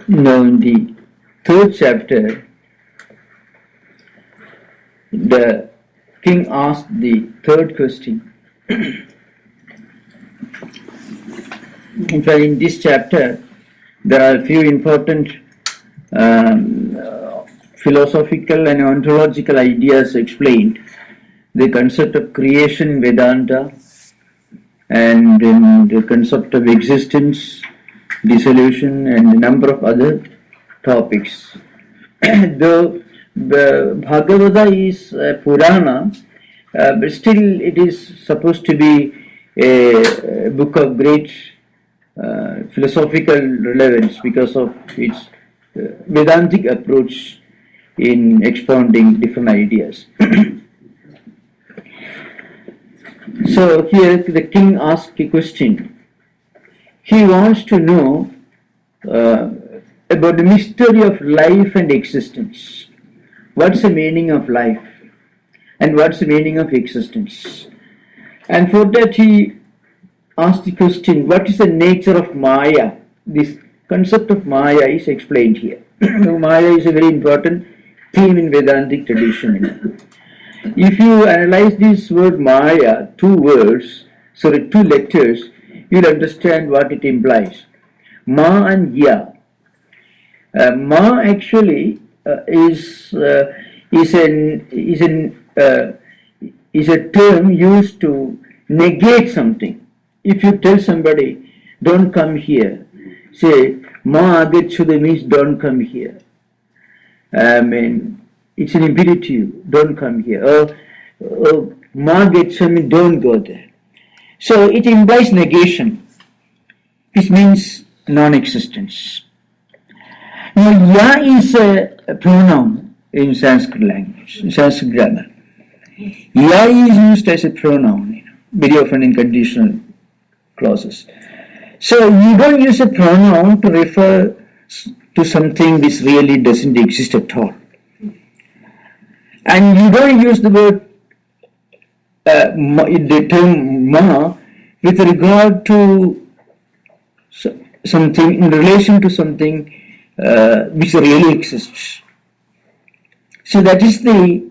Now, in the third chapter, the king asked the third question. In fact, in this chapter, there are a few important philosophical and ontological ideas explained. The concept of creation in Vedanta, and the concept of existence, dissolution, and a number of other topics. Though the Bhagavata is a Purana, but still it is supposed to be a book of great philosophical relevance because of its Vedantic approach in expounding different ideas. So here the king asks a question. He wants to know about the mystery of life and existence. What's the meaning of life? And what's the meaning of existence? And for that he asked the question, what is the nature of Maya? This concept of Maya is explained here. Maya is a very important theme in Vedantic tradition. If you analyze this word Maya, two letters, you'll understand what it implies. Ma and Ya. Ma actually is a term used to negate something. If you tell somebody, don't come here, say, Ma agacchude means don't come here. It's an imperative, don't come here. Or Ma gacchami, don't go there. So it implies negation, which means non-existence. Now, Ya is a pronoun in Sanskrit language, in Sanskrit grammar. Ya is used as a pronoun, very often in conditional clauses. So you don't use a pronoun to refer to something which really doesn't exist at all. And you don't use the word, the term Ma with regard to something, in relation to something which really exists. So that is the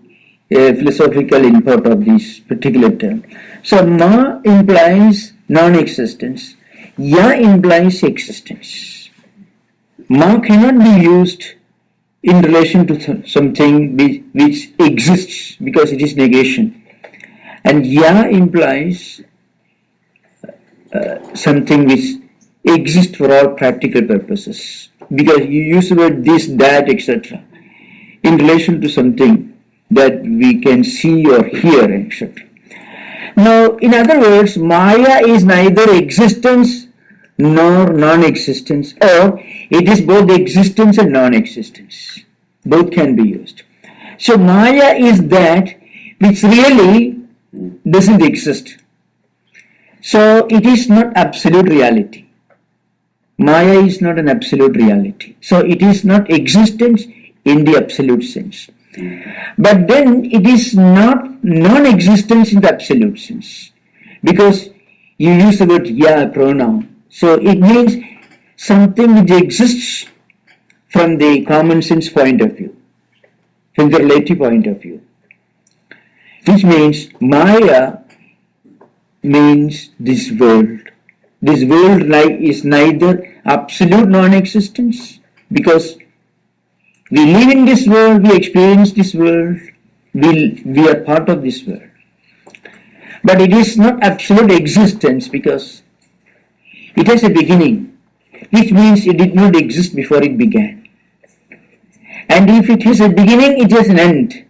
philosophical import of this particular term. So Ma implies non-existence, Ya implies existence. Ma cannot be used in relation to something which exists because it is negation. And Ya implies something which exists for all practical purposes. Because you use the word this, that, etc. in relation to something that we can see or hear, etc. Now, in other words, Maya is neither existence nor non-existence, or it is both existence and non-existence. Both can be used. So Maya is that which really doesn't exist. So it is not absolute reality. Maya is not an absolute reality. So it is not existence in the absolute sense. But then it is not non-existence in the absolute sense. Because you use the word Ya pronoun. So it means something which exists from the common sense point of view, from the relative point of view. Which means Maya means this world. This world is neither absolute non-existence, because we live in this world, we experience this world, we are part of this world. But it is not absolute existence because it has a beginning, which means it did not exist before it began. And if it has a beginning, it has an end,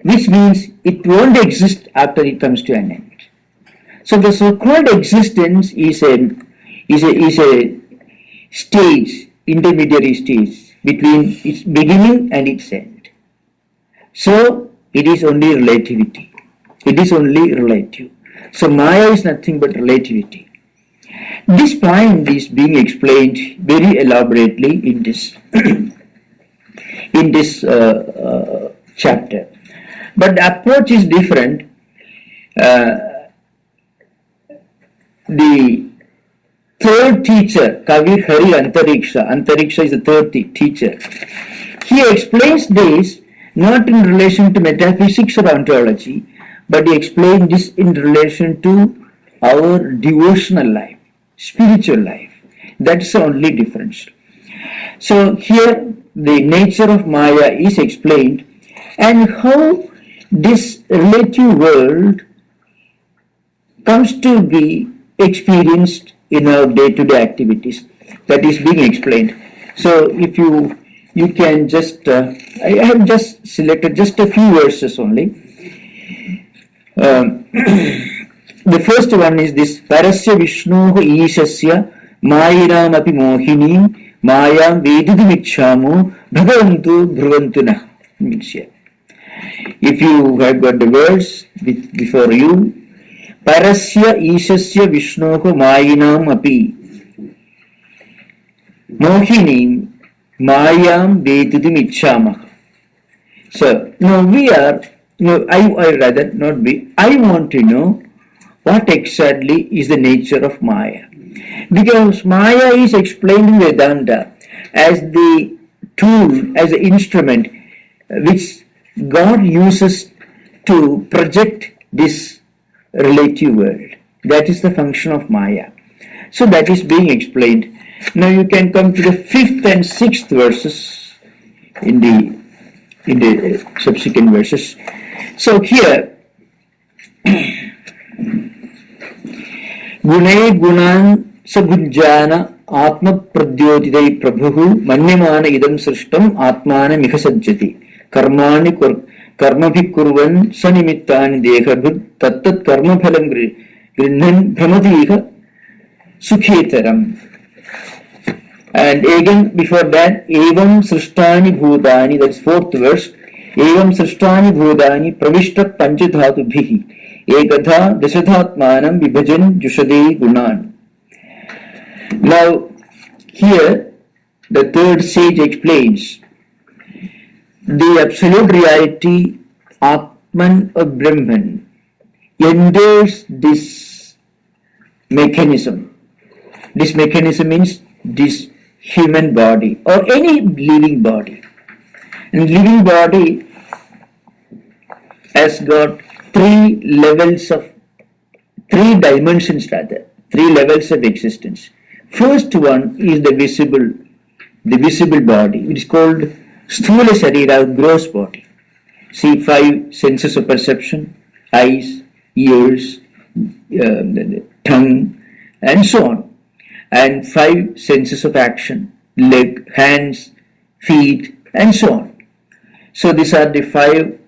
which means it won't exist after it comes to an end. So the so-called existence is a stage, intermediary stage between its beginning and its end. So it is only relativity. It is only relative. So Maya is nothing but relativity. This point is being explained very elaborately in this chapter. But the approach is different. The third teacher, Kavir Hari Antariksha. Antariksha is the third teacher. He explains this not in relation to metaphysics or ontology, but he explains this in relation to our devotional life, spiritual life. That's the only difference. So here the nature of Maya is explained and how this relative world comes to be experienced in our day-to-day activities. That is being explained. So if you can just, I have just selected just a few verses only. The first one is this: Parasya Vishnoho Ishasya Mayiram api Mohinim Mayam Vedidimichamo Bhagavantu Bhruvantuna. Means here. If you have got the verse before you, Parasya Ishasya Vishnoho Mayinam api Mohinim Mayam Vedidimichama. So now I rather not we. I want to know what exactly is the nature of Maya. Because Maya is explained in Vedanta as the tool, as the instrument which God uses to project this relative world. That is the function of Maya. So that is being explained. Now you can come to the 5th and 6th verses in the subsequent verses. So here, Gunay Gunan Sabhujjana Atma Pradyotidai Prabhu Manyamana Idam Srishtam Atmana Mihasajjati Karmani Karmabhikurvan Sanimittani Dekhabhud Tattat Karmaphalam Grinhan Brahmadiha Sukhetaram. And again before that, Evam Srishtani Bhutani, that's 4th verse. Evam Srishtani Bhutani Pravishta Panchadhatu Bhihi Ekatha Dasadhatmanam Vibhajan Jushade Gunan. Now, here the third sage explains the absolute reality, Atman of Brahman, endures this mechanism. This mechanism means this human body or any living body. And living body has got three dimensions rather, 3 levels of existence. First one is the visible body. It is called Sthula Sharira, gross body. See 5 senses of perception, eyes, ears, tongue, and so on. And 5 senses of action, leg, hands, feet, and so on. So these are the 5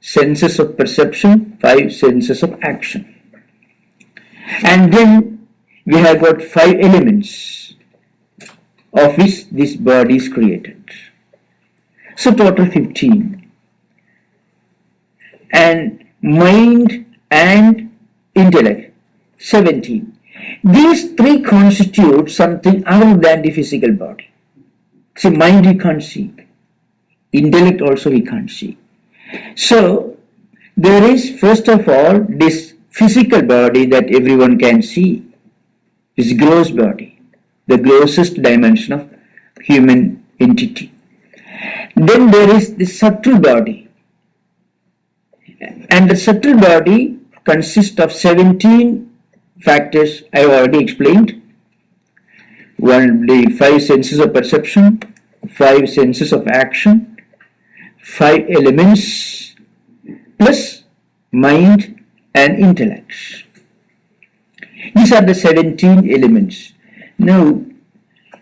senses of perception, 5 senses of action. And then we have got 5 elements of which this body is created. So total 15. And mind and intellect, 17. These 3 constitute something other than the physical body. See, mind we can't see. Intellect also we can't see. So, there is first of all this physical body that everyone can see. This gross body, the grossest dimension of human entity. Then there is the subtle body. And the subtle body consists of 17 factors I have already explained. The 5 senses of perception, 5 senses of action, 5 elements, plus mind and intellect. These are the 17 elements. Now,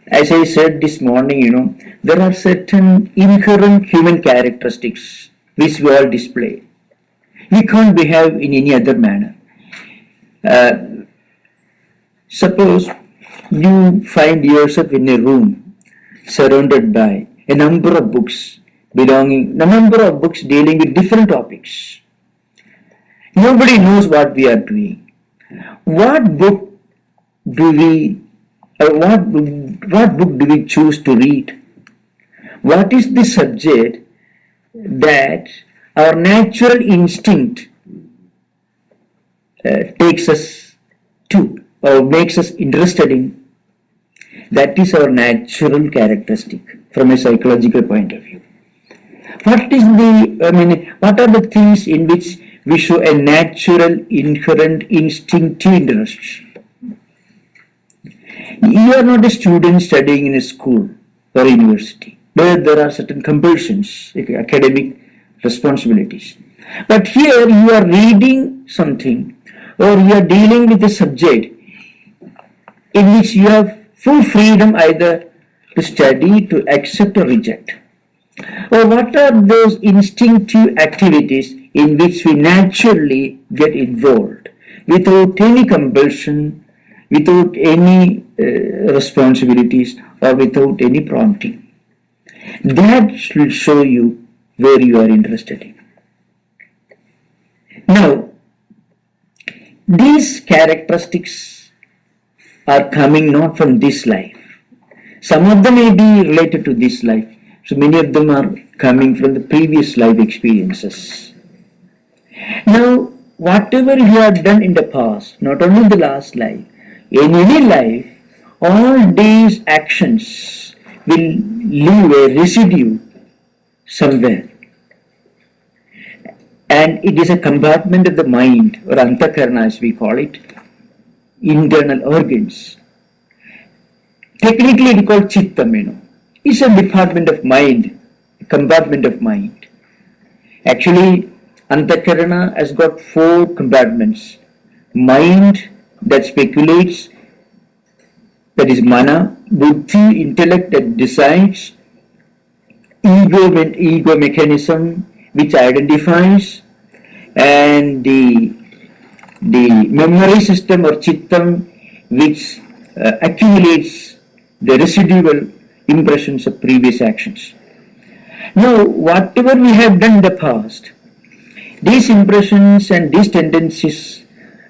as I said this morning, there are certain inherent human characteristics which we all display. We can't behave in any other manner. Suppose you find yourself in a room surrounded by a number of books dealing with different topics. Nobody knows what we are doing. What book do we choose to read? What is the subject that our natural instinct takes us to or makes us interested in? That is our natural characteristic from a psychological point of view. What are the things in which we show a natural, inherent, instinctive interest? You are not a student studying in a school or university, where there are certain compulsions, academic responsibilities. But here you are reading something, or you are dealing with a subject in which you have full freedom either to study, to accept or reject. Or what are those instinctive activities in which we naturally get involved without any compulsion, without any responsibilities, or without any prompting? That should show you where you are interested in. Now, these characteristics are coming not from this life. Some of them may be related to this life. So many of them are coming from the previous life experiences. Now, whatever you have done in the past, not only in the last life, in any life, all these actions will leave a residue somewhere. And it is a compartment of the mind, or antakarana as we call it, internal organs. Technically it is called chittam, It's a department of mind, a compartment of mind. Actually, antakarana has got 4 compartments. Mind that speculates, that is mana, buddhi, intellect that decides, ego mechanism which identifies, and the memory system or chittam which accumulates the residual impressions of previous actions. Now, whatever we have done in the past, these impressions and these tendencies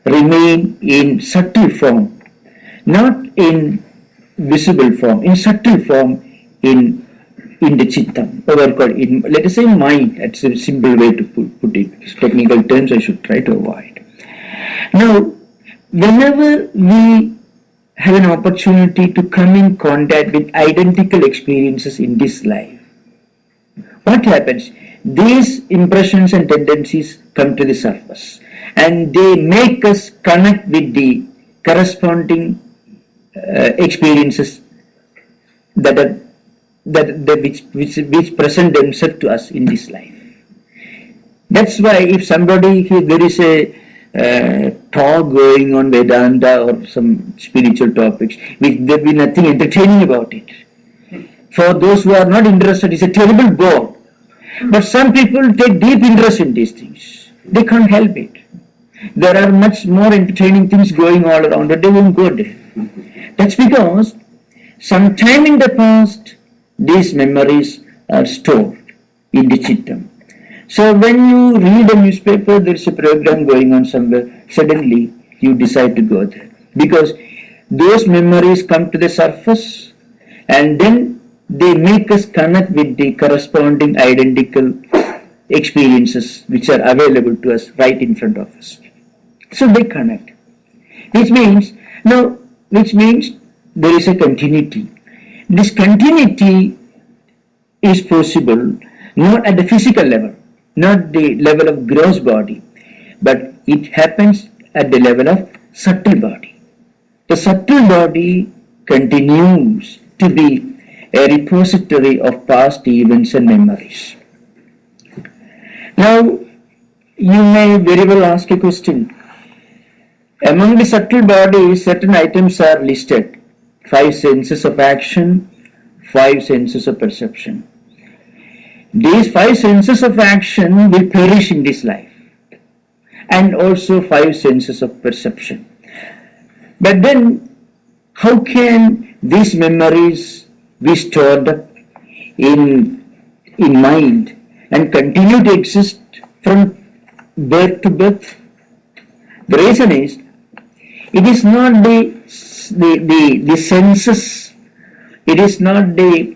remain in subtle form, not in visible form, in subtle form in the chittam, or let us say mind. That's a simple way to put it. Technical terms I should try to avoid. Now, whenever we have an opportunity to come in contact with identical experiences in this life, what happens? These impressions and tendencies come to the surface, and they make us connect with the corresponding experiences which present themselves to us in this life. That's why if there is a talk going on Vedanta or some spiritual topics, there will be nothing entertaining about it. For those who are not interested, it's a terrible bore. But some people take deep interest in these things. They can't help it. There are much more entertaining things going all around, but they won't go there. That's because sometime in the past, these memories are stored in the chittam. So when you read a newspaper, there is a program going on somewhere, suddenly you decide to go there. Because those memories come to the surface, and then they make us connect with the corresponding identical experiences which are available to us right in front of us. So they connect. Which means there is a continuity. This continuity is possible not at the physical level, not the level of gross body, but it happens at the level of subtle body. The subtle body continues to be a repository of past events and memories. Now, you may very well ask a question. Among the subtle bodies, certain items are listed. 5 senses of action, 5 senses of perception. These 5 senses of action will perish in this life, and also 5 senses of perception. But then, how can these memories be stored up in mind and continue to exist from birth to birth? The reason is, it is not the senses, it is not the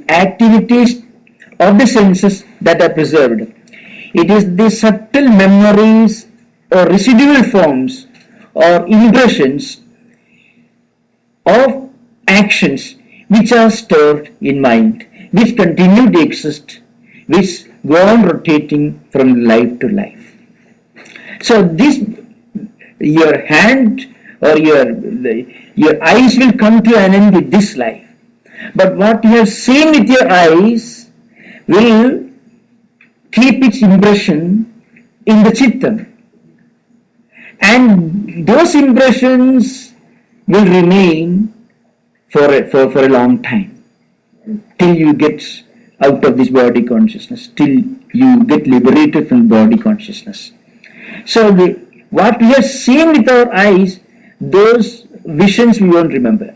activities of the senses that are preserved. It is the subtle memories or residual forms or impressions of actions which are stored in mind, which continue to exist, which go on rotating from life to life. So this, your hand or your eyes will come to an end with this life. But what you have seen with your eyes will keep its impression in the chittam. And those impressions will remain for a long time, till you get out of this body consciousness, till you get liberated from body consciousness. So what we have seen with our eyes, those visions we won't remember.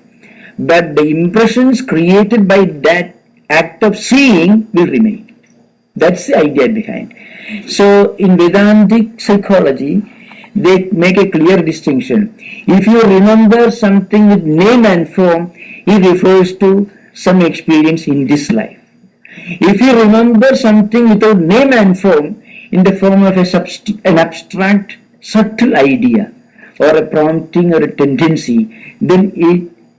But the impressions created by that act of seeing will remain. That's the idea behind. So in Vedantic psychology, they make a clear distinction. If you remember something with name and form, it refers to some experience in this life. If you remember something without name and form, in the form of an abstract, subtle idea, or a prompting or a tendency, then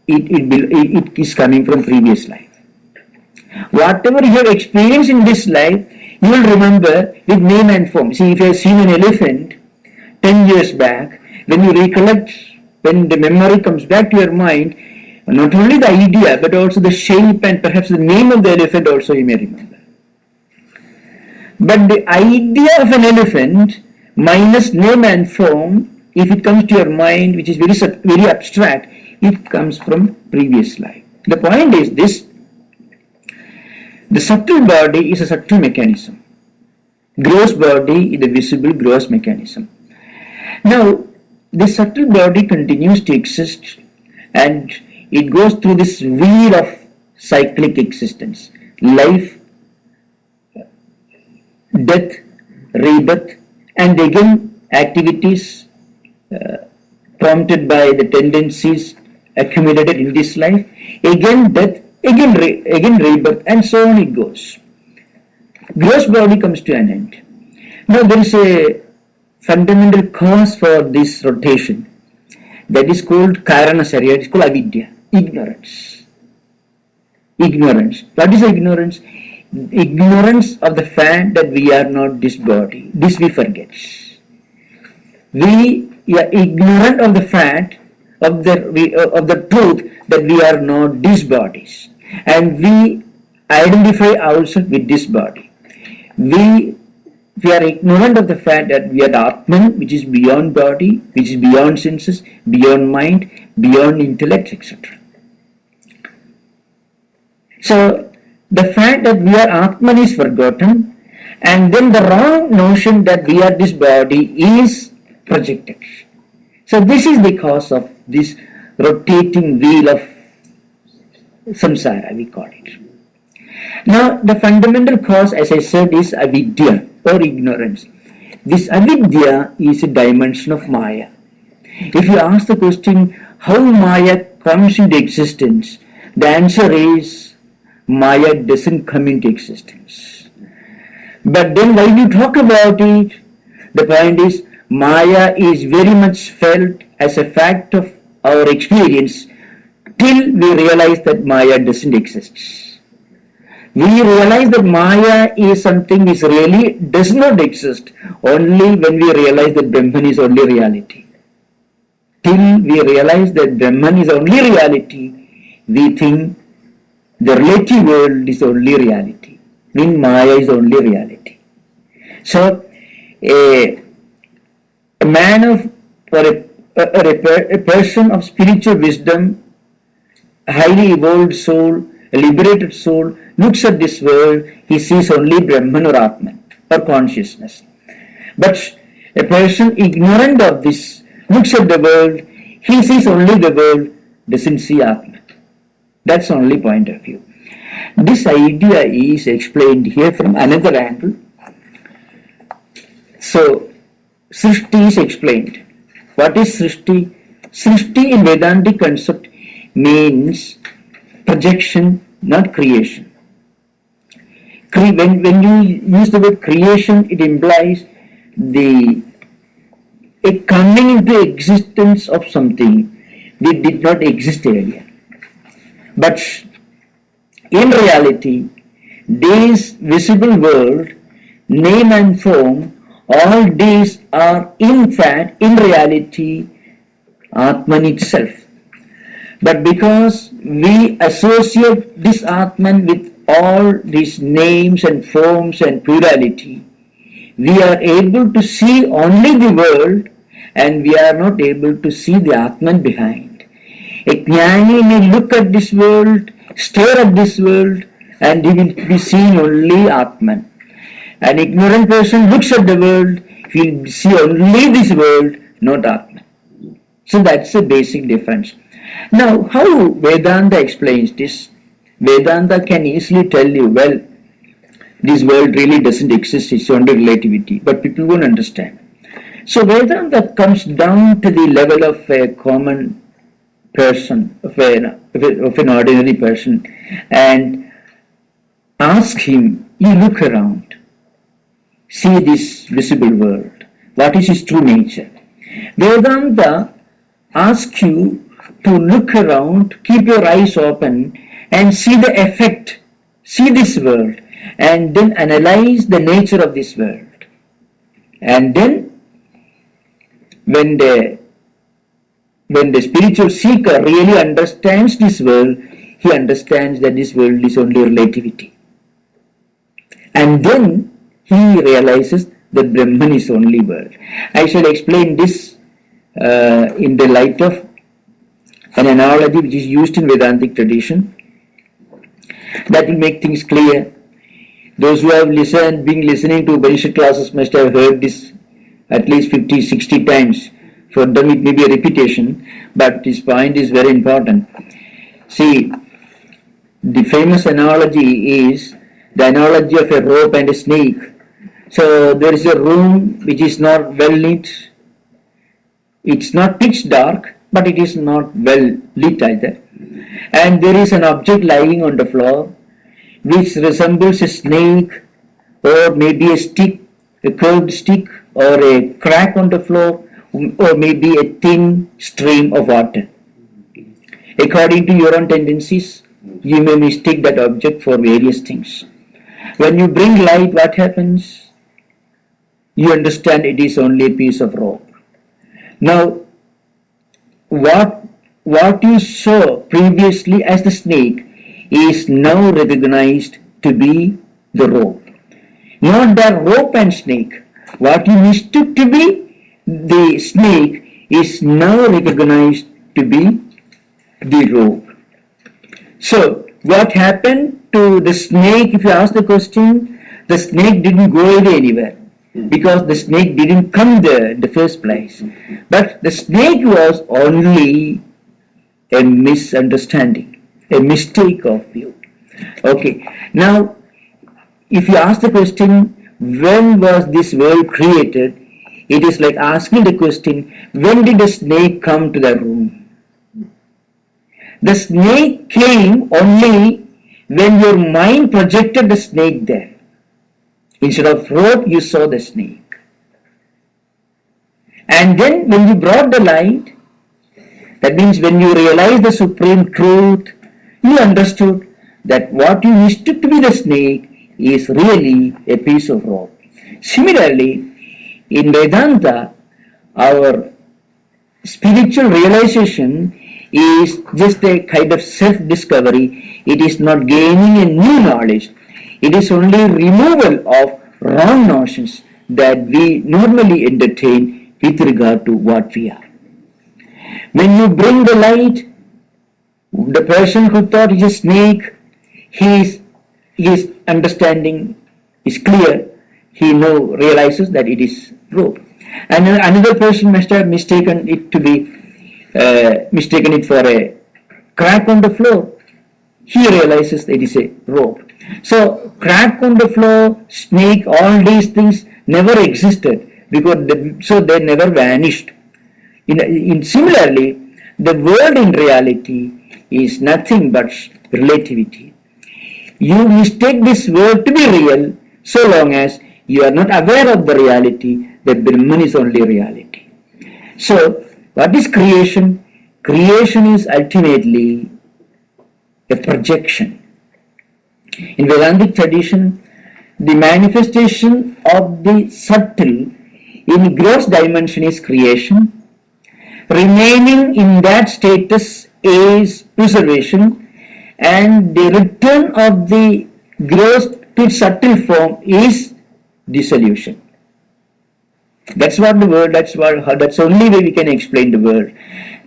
it is coming from previous life. Whatever you have experienced in this life, you will remember with name and form. See, if you have seen an elephant 10 years back, when you recollect, when the memory comes back to your mind, not only the idea, but also the shape and perhaps the name of the elephant also you may remember. But the idea of an elephant minus name and form, if it comes to your mind, which is very abstract, it comes from previous life. The point is this: the subtle body is a subtle mechanism. Gross body is a visible gross mechanism. Now, the subtle body continues to exist, and it goes through this wheel of cyclic existence: life, death, rebirth, and again activities prompted by the tendencies accumulated in this life, again death, again rebirth, and so on it goes. Gross body comes to an end. Now there is a fundamental cause for this rotation that is called karanasarya, it is called avidya, ignorance. Ignorance. What is ignorance? Ignorance of the fact that we are not this body. This we forget. We are ignorant of the fact of the truth that we are not these bodies, and we identify ourselves with this body. We are ignorant of the fact that we are the Atman, which is beyond body, which is beyond senses, beyond mind, beyond intellect, etc. So the fact that we are Atman is forgotten, and then the wrong notion that we are this body is projected. So this is the cause of this rotating wheel of samsara, we call it. Now the fundamental cause, as I said, is avidya or ignorance. This avidya is a dimension of Maya. If you ask the question, how Maya comes into existence, the answer is Maya doesn't come into existence. But then while you talk about it, the point is Maya is very much felt as a fact of our experience till we realize that Maya doesn't exist. We realize that Maya is something which really does not exist only when we realize that Brahman is only reality. Till we realize that Brahman is only reality, we think the relative world is only reality. Mean Maya is only reality. So a man of or a person of spiritual wisdom, a highly evolved soul, a liberated soul, looks at this world, he sees only Brahman or Atman or consciousness. But a person ignorant of this looks at the world, he sees only the world, doesn't see Atman. That's the only point of view. This idea is explained here from another angle. So, Srishti is explained. What is Srishti? Srishti in Vedantic concept means projection, not creation. When you use the word creation, it implies a coming into existence of something They did not exist earlier. But in reality, this visible world, name and form, all these are in fact, in reality, Atman itself. But because we associate this Atman with all these names and forms and plurality, we are able to see only the world and we are not able to see the Atman behind. A jnani may look at this world, stare at this world, and he will be seeing only Atman. An ignorant person looks at the world, he will see only this world, not Atman. So that's the basic difference. Now, how Vedanta explains this? Vedanta can easily tell you, well, this world really doesn't exist, it's only relativity, but people won't understand. So Vedanta comes down to the level of a common person, of an ordinary person, and ask him, you look around, see this visible world, what is its true nature? Vedanta asks you to look around, keep your eyes open and see the effect, see this world, and then analyze the nature of this world. And then when the spiritual seeker really understands this world, he understands that this world is only relativity. And then he realizes that Brahman is only world. I shall explain this in the light of an analogy which is used in Vedantic tradition. That will make things clear. Those who have been listening to Upanishad classes must have heard this at least 50, 60 times. For them it may be a repetition, but this point is very important. See, the famous analogy is the analogy of a rope and a snake. So there is a room which is not well lit. It's not pitch dark, but it is not well lit either. And there is an object lying on the floor which resembles a snake or maybe a stick, a curved stick, or a crack on the floor, or maybe a thin stream of water. According to your own tendencies, you may mistake that object for various things. When you bring light, what happens? You understand it is only a piece of rope. Now, what you saw previously as the snake is now recognized to be the rope. Not the rope and snake. What you mistook to be the snake is now recognized to be the rope. So, what happened to the snake? If you ask the question, the snake didn't go away anywhere because the snake didn't come there in the first place. But the snake was only a misunderstanding, a mistake of view. Okay, now if you ask the question, when was this world created? It is like asking the question, when did the snake come to the room? The snake came only when your mind projected the snake there. Instead of rope, you saw the snake. And then when you brought the light, that means when you realized the supreme truth, you understood that what you mistook to be the snake is really a piece of rope. Similarly, in Vedanta, our spiritual realization is just a kind of self-discovery. It is not gaining a new knowledge. It is only removal of wrong notions that we normally entertain with regard to what we are. When you bring the light, the person who thought it is a snake, his understanding is clear. He now realizes that it is rope. And another person must have mistaken it for a crack on the floor. He realizes that it is a rope. So crack on the floor, snake, all these things never existed because they never vanished. Similarly, the world in reality is nothing but relativity. You mistake this world to be real so long as you are not aware of the reality that Brahman is only reality. So, what is creation? creation is ultimately a projection. In Vedantic tradition, the manifestation of the subtle in gross dimension is creation. Remaining in that status is preservation, and the return of the gross to its subtle form is dissolution. That's what the word, that's the only way we can explain the word.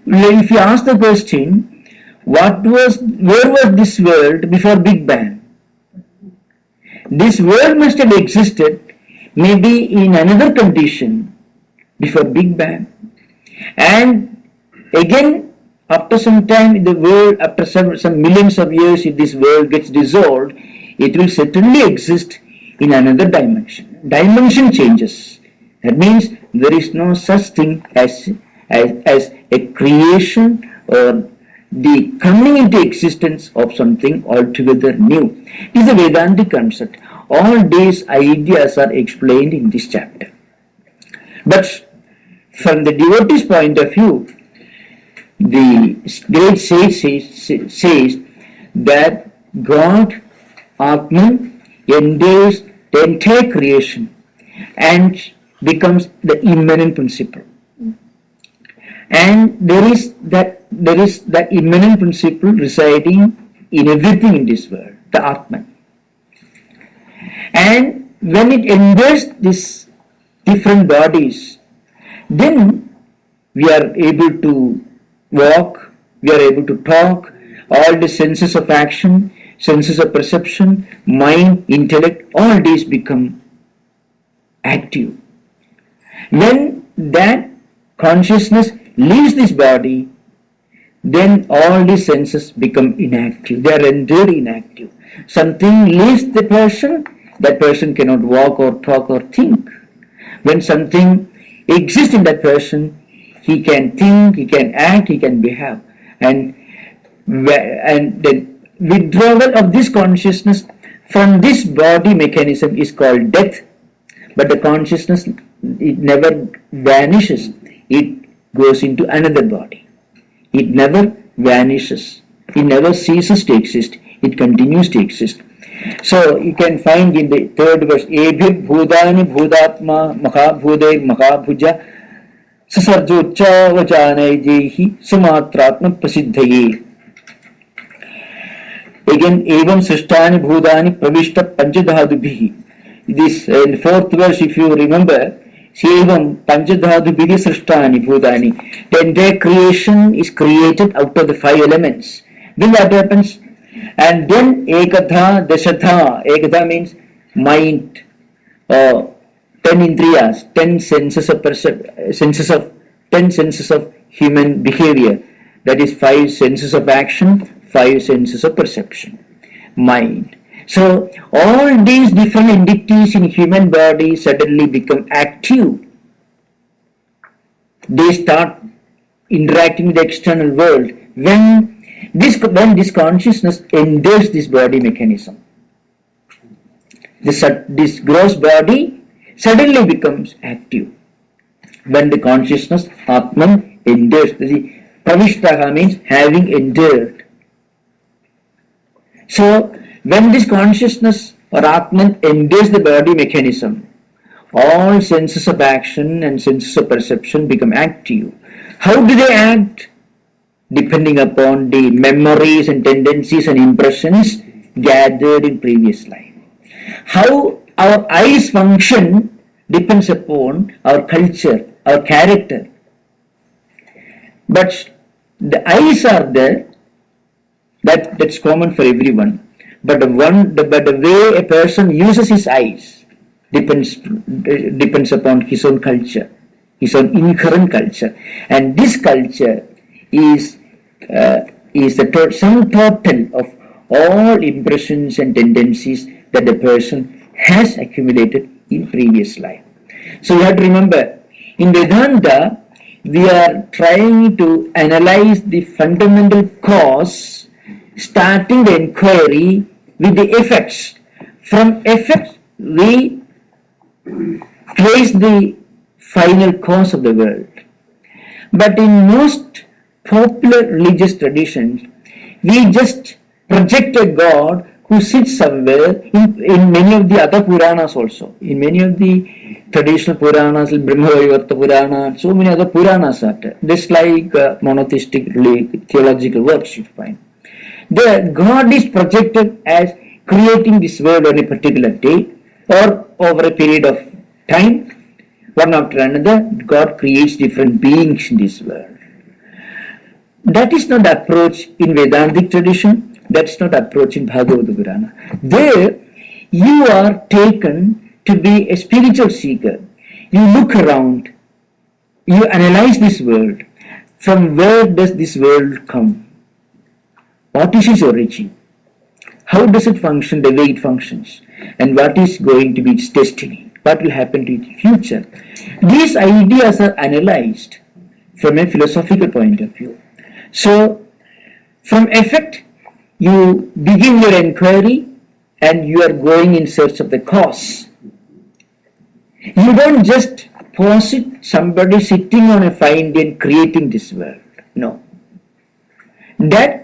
If you ask the question, where was this world before Big Bang? This world must have existed maybe in another condition before Big Bang. And again, after some time, the world, after some millions of years, if this world gets dissolved, it will certainly exist in another dimension. Dimension changes. That means there is no such thing as a creation or the coming into existence of something altogether new. It is a Vedantic concept. All these ideas are explained in this chapter. But from the devotee's point of view, the great sage says that God, Atman, endures the entire creation and becomes the immanent principle. And there is that immanent principle residing in everything in this world, the Atman. And when it endures these different bodies, then we are able to walk, we are able to talk, all the senses of action, senses of perception, mind, intellect, all these become active. When that consciousness leaves this body, then all these senses become inactive. They are rendered inactive. Something leaves the person, that person cannot walk or talk or think. When something exists in that person, he can think, he can act, he can behave. And the withdrawal of this consciousness from this body mechanism is called death. But the consciousness, it never vanishes. It goes into another body. It never vanishes. It never ceases to exist. It continues to exist. So you can find in the third verse, Ebhir bhudani bhudatma makabhudair makabhuja sasarjocha vajanayehi sumatratma prasiddhaye. Again, evam srishtani bhudani pravishta panchadhadubhihi. This in the fourth verse, if you remember, Sevam Panchadhadubhihi Srishtani Bhutani. The entire creation is created out of the 5 elements. Then what happens? And then Ekatha Dashatha. Ekatha means mind, 10 indriyas, 10 senses of 10 senses of human behavior. That is 5 senses of action, 5 senses of perception. Mind. So all these different entities in human body suddenly become active. They start interacting with the external world when this consciousness enters this body mechanism. This gross body suddenly becomes active when the consciousness Atman enters. The Pravishtaha means having entered. So when this consciousness or Atman enters the body mechanism, all senses of action and senses of perception become active. How do they act? Depending upon the memories and tendencies and impressions gathered in previous life. How our eyes function depends upon our culture, our character. But the eyes are there, that's common for everyone. But the way a person uses his eyes depends upon his own culture, his own inherent culture, and this culture is the sum total of all impressions and tendencies that the person has accumulated in previous life. So you have to remember, in Vedanta, we are trying to analyze the fundamental cause, starting the inquiry with the effects. From effects, we trace the final cause of the world. But in most popular religious traditions, we just project a God who sits somewhere in many of the other Puranas also. In many of the traditional Puranas, like Bhagavata Purana, so many other Puranas are there. Just like monotheistic theological works you find. The God is projected as creating this world on a particular day or over a period of time. One after another, God creates different beings in this world. That is not the approach in Vedantic tradition. That's not the approach in Bhagavata Purana. There, you are taken to be a spiritual seeker. You look around, you analyze this world. From where does this world come? What is its origin? How does it function the way it functions? And what is going to be its destiny? What will happen to its future? These ideas are analyzed from a philosophical point of view. So, from effect, you begin your inquiry and you are going in search of the cause. You don't just posit somebody sitting on a fine day and creating this world. No. That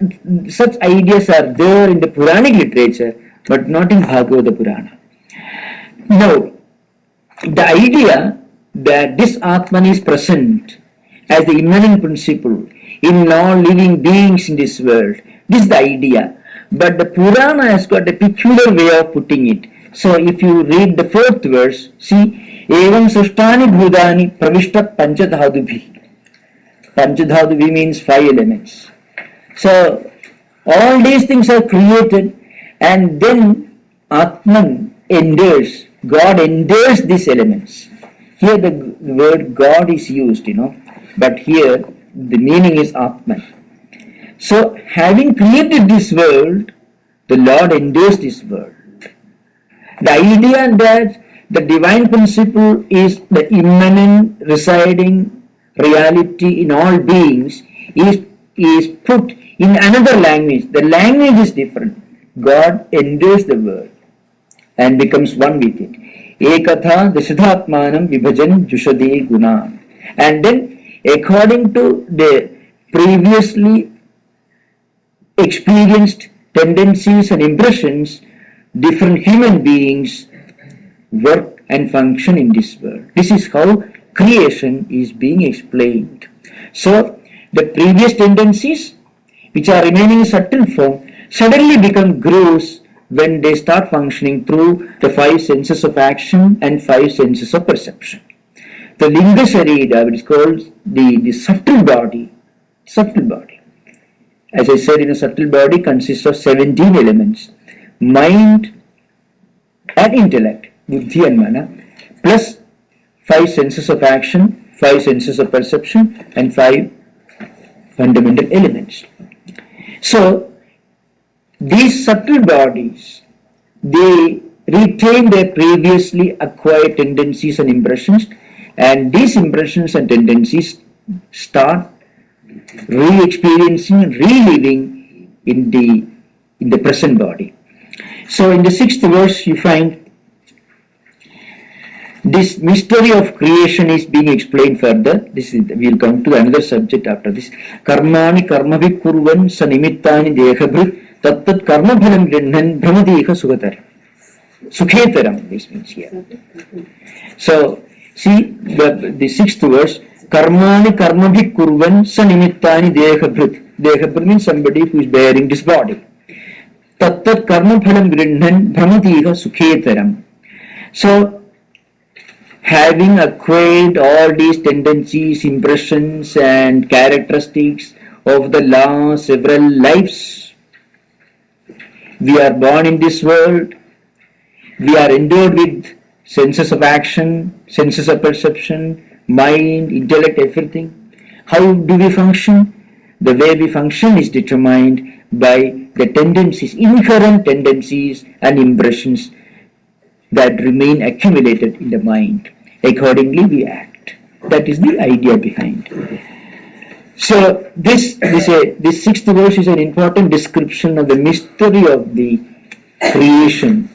such ideas are there in the Puranic literature, but not in Bhagavata Purana. Now, the idea that this Atman is present as the immanent principle in all living beings in this world, this is the idea. But the Purana has got a peculiar way of putting it. So if you read the fourth verse, see, Evam Sushtani Bhudani Pravishta Panchadhadubhi. Panchadhadubhi means 5 elements. So all these things are created and then Atman endures, God endures these elements. Here the word God is used, but here the meaning is Atman. So having created this world, the Lord endures this world. The idea that the divine principle is the immanent residing reality in all beings is put in another language. The language is different. God endures the world and becomes one with it. Ekatha dashadhatmanam vibhajan jushade guna. And then according to the previously experienced tendencies and impressions, different human beings work and function in this world. This is how creation is being explained. So, the previous tendencies, which are remaining in subtle form, suddenly become gross when they start functioning through the 5 senses of action and 5 senses of perception. The Linga Sharira, which is called the subtle body. As I said, in a subtle body consists of 17 elements. Mind and intellect, buddhi and mana, plus 5 senses of action, 5 senses of perception, and 5 fundamental elements. So, these subtle bodies, they retain their previously acquired tendencies and impressions, and these impressions and tendencies start re-experiencing, reliving in the present body. So in the 6th verse you find this mystery of creation is being explained further. We will come to another subject after this. Karmani karmabhi kurvan sanimittani dekhabhrit tattat karmabhalam grinhan brahmadeka sukhetaram. This means here. So see the 6th verse. Karmani karmabhi kurvan sanimittani dekhabhrit. Dekhabhrit means somebody who is bearing this body. Tattat karmabhalam grinhan brahmadeka sukhetaram. So having acquired all these tendencies, impressions and characteristics of the last several lives, we are born in this world, we are endowed with senses of action, senses of perception, mind, intellect, everything. How do we function? The way we function is determined by the tendencies, inherent tendencies and impressions that remain accumulated in the mind. Accordingly we act. That is the idea behind. So this 6th verse is an important description of the mystery of the creation,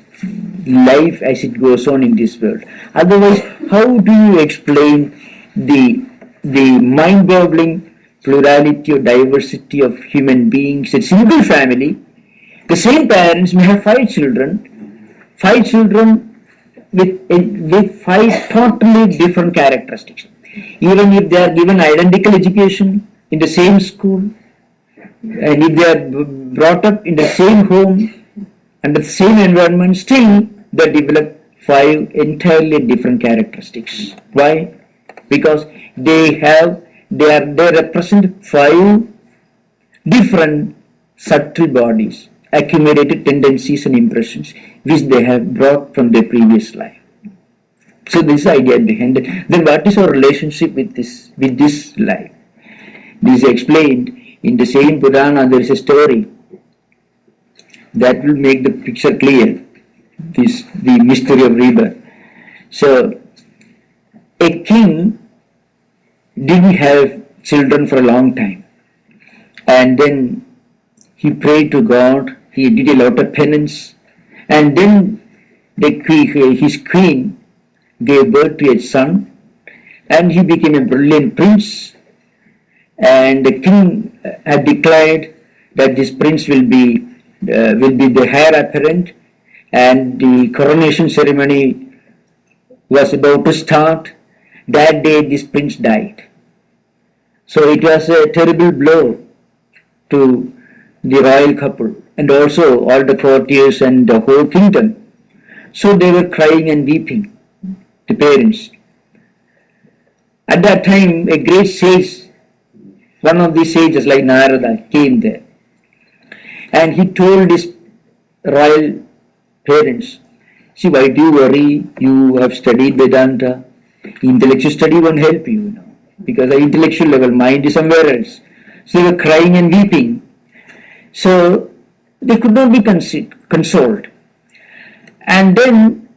life as it goes on in this world. Otherwise, how do you explain the mind-boggling plurality or diversity of human beings, a single family, the same parents may have five children with five totally different characteristics. Even if they are given identical education in the same school, and if they are brought up in the same home, under the same environment, still they develop five entirely different characteristics. Why? Because they represent five different subtle bodies, accumulated tendencies and impressions which they have brought from their previous life. So this is the idea behind it. Then what is our relationship with this life? This is explained in the same Purana. There is a story that will make the picture clear. The mystery of rebirth. So a king didn't have children for a long time, and then he prayed to God. He did a lot of penance, and then his queen gave birth to a son, and he became a brilliant prince. And the king had declared that this prince will be the heir apparent, and the coronation ceremony was about to start. That day this prince died. So it was a terrible blow to the royal couple and also all the courtiers and the whole kingdom. So they were crying and weeping, the parents. At that time a great sage, one of the sages like Narada, came there, and he told his royal parents, see, why do you worry? You have studied Vedanta. Intellectual study won't help you, because the intellectual level mind is somewhere else. So they were crying and weeping. So they could not be consoled. And then,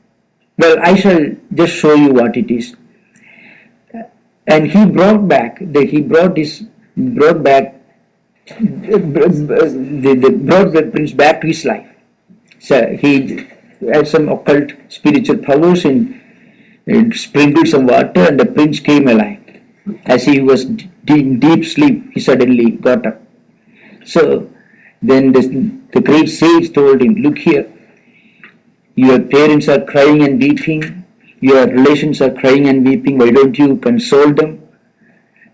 well, I shall just show you what it is. And he brought the prince back to his life. So he had some occult spiritual powers and sprinkled some water, and the prince came alive. As he was in deep sleep, he suddenly got up. So then the great sage told him, look here, your parents are crying and weeping, your relations are crying and weeping, why don't you console them?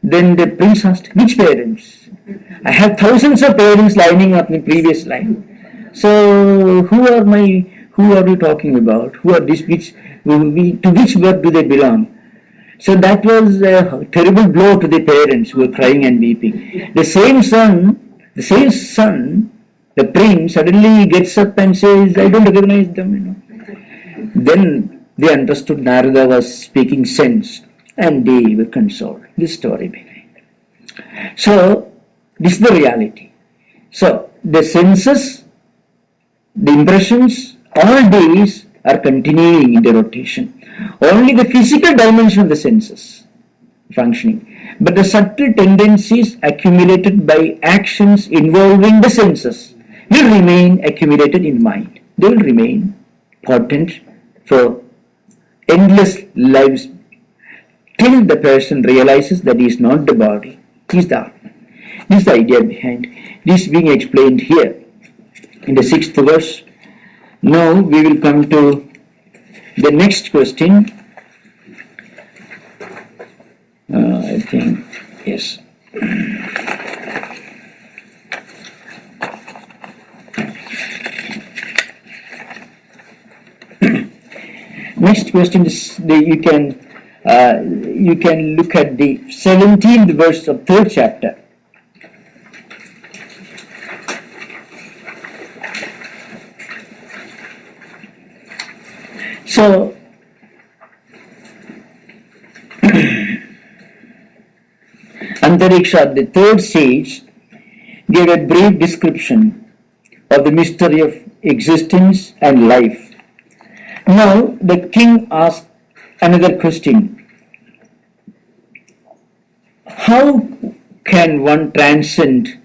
Then the prince asked, which parents? I have thousands of parents lining up in previous life. So who are you talking about? Who are these? To which birth do they belong? So that was a terrible blow to the parents who were crying and weeping. The same son, the prince, suddenly gets up and says, I don't recognize them. Then they understood Narada was speaking sense, and they were consoled. This story behind. So this is the reality. So the senses, the impressions, all these are continuing in the rotation. Only the physical dimension of the senses functioning, but the subtle tendencies accumulated by actions involving the senses will remain accumulated in mind. They will remain potent for endless lives till the person realizes that he is not the body, he is the Atma. This is the idea behind. This being explained here in the 6th verse. Now we will come to the next question. I think, yes. Next question is you can look at the 17th verse of 3rd chapter. So, Antariksha, the third sage, gave a brief description of the mystery of existence and life. Now, the king asked another question. How can one transcend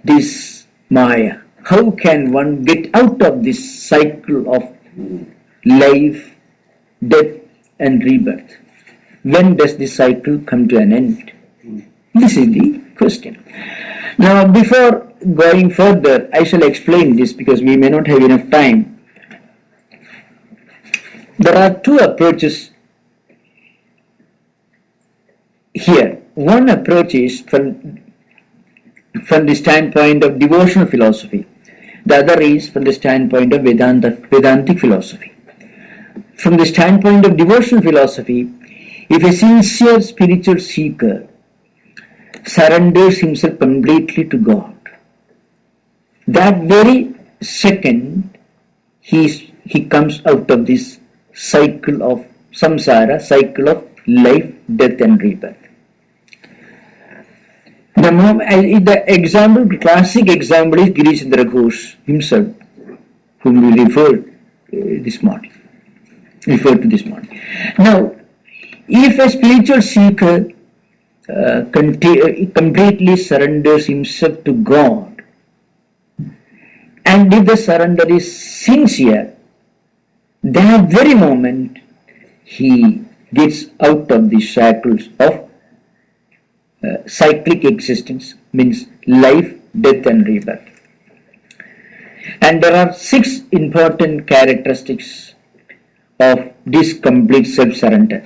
this Maya? How can one get out of this cycle of life, death and rebirth? When does this cycle come to an end? This is the question. Now, before going further, I shall explain this because we may not have enough time. There are two approaches here. One approach is from the standpoint of devotional philosophy. The other is from the standpoint of Vedantic philosophy. From the standpoint of devotional philosophy, if a sincere spiritual seeker surrenders himself completely to God, that very second he comes out of this cycle of samsara, cycle of life, death and rebirth. The example, classic example is Girishchandra Ghosh himself, whom we referred to this morning. Now, if a spiritual seeker completely surrenders himself to God, and if the surrender is sincere, that very moment he gets out of the shackles of cyclic existence, means life, death and rebirth. And there are 6 important characteristics of this complete self-surrender.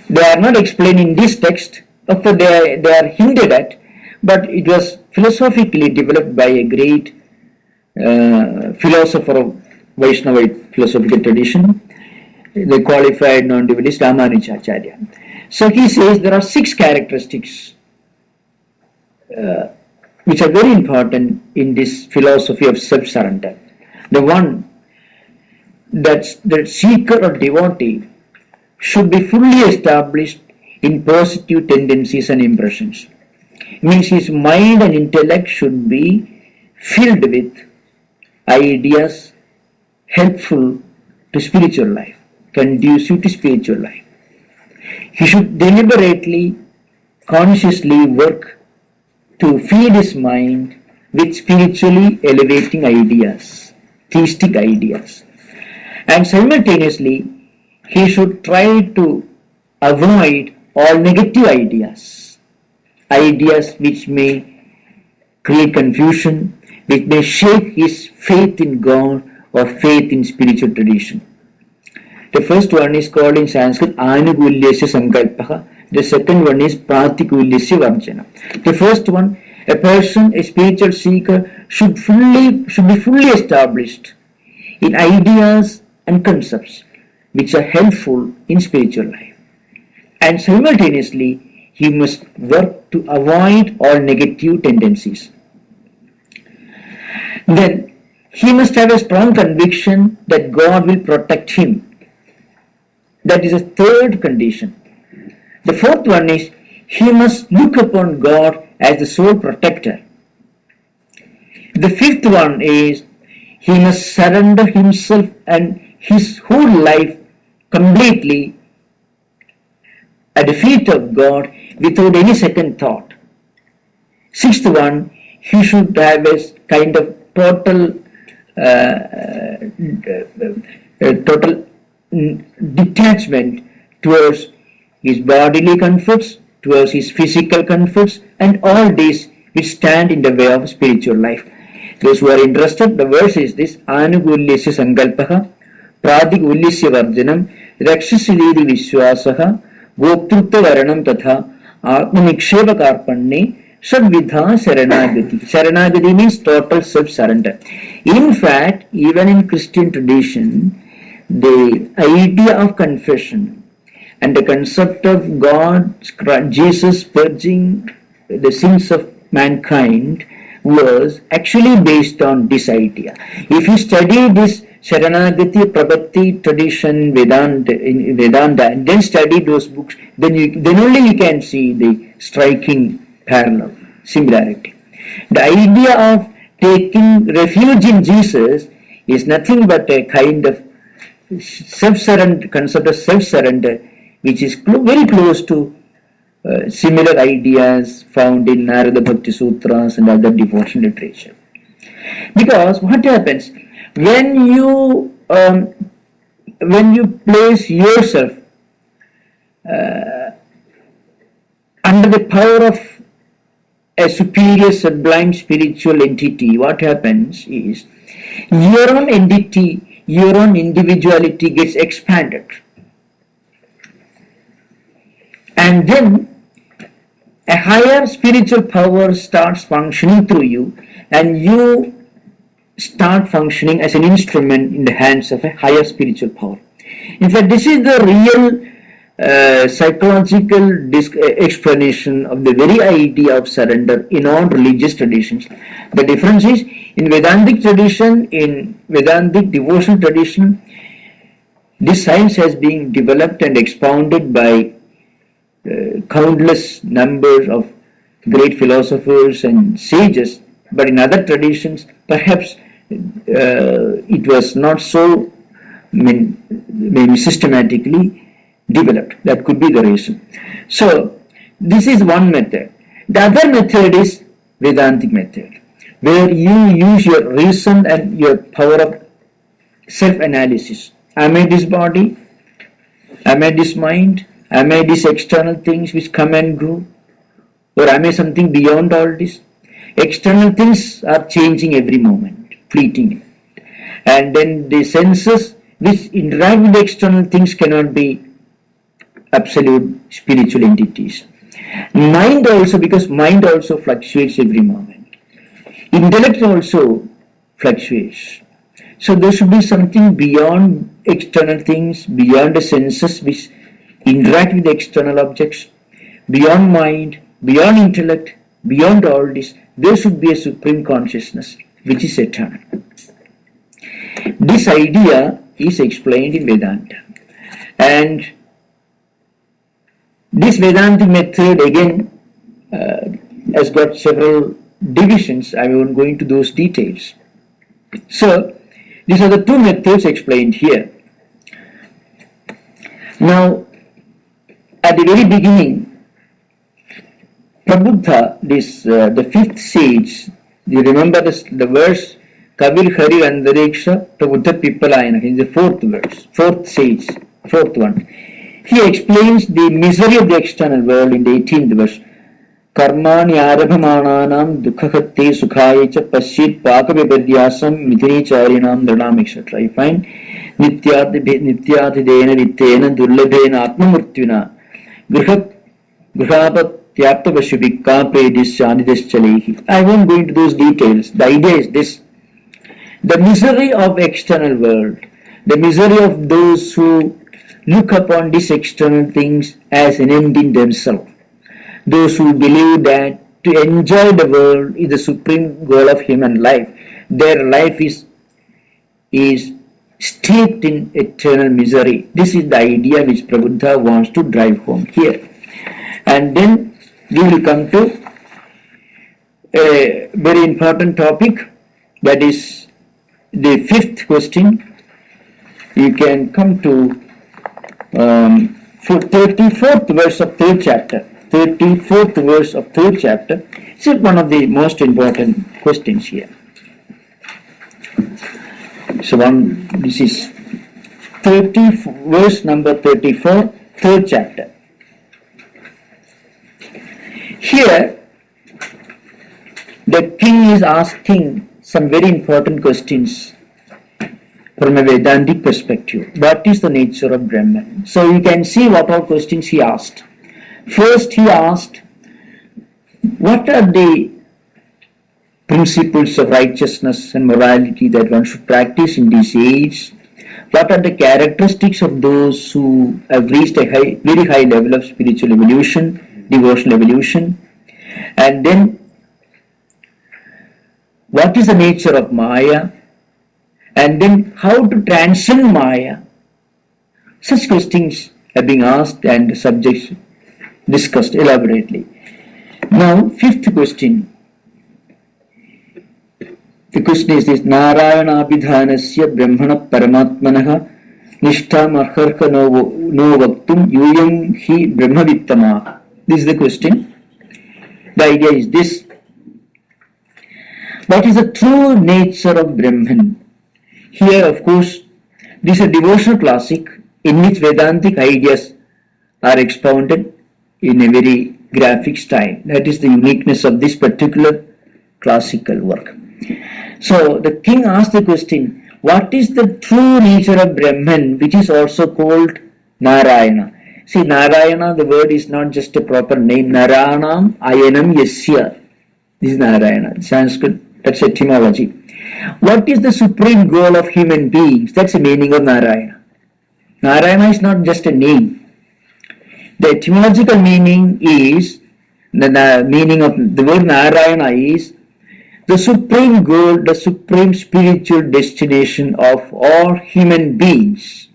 They are not explained in this text, of course they are hinted at, but it was philosophically developed by a great philosopher of Vaishnavite philosophical tradition, the qualified non-dualist Acharya. So he says there are 6 characteristics which are very important in this philosophy of self-surrender. The one, that the seeker or devotee should be fully established in positive tendencies and impressions. It means his mind and intellect should be filled with ideas helpful to spiritual life, conducive to spiritual life. He should deliberately, consciously work to feed his mind with spiritually elevating ideas, theistic ideas. And simultaneously, he should try to avoid all negative ideas, ideas which may create confusion, which may shake his faith in God or faith in spiritual tradition. The first one is called in Sanskrit Anugulyasya Sankalpaha. The second one is Pratikulyasya Varjana. The first one, a person, a spiritual seeker, should be fully established in ideas and concepts which are helpful in spiritual life. And simultaneously, he must work to avoid all negative tendencies. Then, he must have a strong conviction that God will protect him. That is a third condition. The fourth one is, he must look upon God as the sole protector. The fifth one is, he must surrender himself and his whole life completely at the feet of God without any second thought. Sixth one, he should have a kind of total detachment towards his bodily comforts, towards his physical comforts, and all these which stand in the way of spiritual life. Those who are interested, the verse is this: Anugulyasya Sankalpaha, Pratikulyasya Varjanam, Rakshasiridi Vishwasaha, Goptrutta Varanam Tatha, Atmaniksheva Karpanne, Sadvidha Saranagati. Saranagati means total self-surrender. In fact, even in Christian tradition, the idea of confession and the concept of God, Jesus purging the sins of mankind was actually based on this idea. If you study this Sharanagati, Prabhati tradition, Vedanta, and then study those books, then only you can see the striking parallel, similarity. The idea of taking refuge in Jesus is nothing but a kind of self-surrender, concept of self-surrender, which is very close to similar ideas found in Narada Bhakti Sutras and other devotional literature. Because what happens when you place yourself under the power of a superior sublime spiritual entity, what happens is your own entity, your own individuality gets expanded. And then a higher spiritual power starts functioning through you, and you start functioning as an instrument in the hands of a higher spiritual power. In fact, this is the real psychological explanation of the very idea of surrender in all religious traditions. The difference is, in Vedantic tradition, in Vedantic devotional tradition, this science has been developed and expounded by countless numbers of great philosophers and sages, but in other traditions, perhaps it was not so maybe systematically developed. That could be the reason. So this is one method. The other method is Vedantic method, where you use your reason and your power of self-analysis. Am I this body? Am I this mind? Am I these external things which come and go? Or am I something beyond all this? External things are changing every moment, fleeting. And then the senses which interact with the external things cannot be absolute spiritual entities. Mind also, because mind also fluctuates every moment. Intellect also fluctuates. So there should be something beyond external things, beyond the senses which interact with the external objects, beyond mind, beyond intellect, beyond all this. There should be a supreme consciousness which is eternal. This idea is explained in Vedanta. And this Vedantic method again has got several divisions. I won't go into those details. So these are the two methods explained here. Now, at the very beginning, Prabhupada, the fifth sage, you remember the verse, Kavir Hari Andariksha Prabhupada Pipalayana, is the fourth verse, fourth sage, fourth one. He explains the misery of the external world in the 18th verse. Karmani arabhamananam dukkhatte sukhayecha pasyit pakavipadyasam midhinicharinam dranam, etc. You find nityadidena vittena dullabhena atmamurtyuna grihapatyaptavashubhikka predisyanideshchalehi. I won't go into those details. The idea is this: the misery of external world, the misery of those who look upon these external things as an end in themselves. Those who believe that to enjoy the world is the supreme goal of human life. Their life is steeped in eternal misery. This is the idea which Prabhupada wants to drive home here. And then we will come to a very important topic, that is the fifth question. You can come to 34th verse of 3rd chapter. 34th verse of 3rd chapter. This is one of the most important questions here. So this is verse number 34, 3rd chapter. Here, the king is asking some very important questions from a Vedantic perspective. What is the nature of Brahman? So you can see what all questions he asked. First, he asked, what are the principles of righteousness and morality that one should practice in this age? What are the characteristics of those who have reached a very high level of spiritual evolution, devotional evolution? And then, what is the nature of Maya? And then, how to transcend Maya? Such questions have been asked and the subjects discussed elaborately. Now, fifth question. The question is this: Narayana abhidhanasya brahmana paramatmanaha nishtam arharka no vaktum yuyam hi brahmavittama. This is the question. The idea is this: what is the true nature of Brahman? Here, of course, this is a devotional classic in which Vedantic ideas are expounded in a very graphic style. That is the uniqueness of this particular classical work. So the king asked the question, what is the true nature of Brahman, which is also called Narayana? See, Narayana, the word is not just a proper name. Naranam Ayanam Yasya. This is Narayana, Sanskrit, that's etymology. What is the supreme goal of human beings? That's the meaning of Narayana. Narayana is not just a name. The etymological meaning is, the meaning of the word Narayana is the supreme goal, the supreme spiritual destination of all human beings.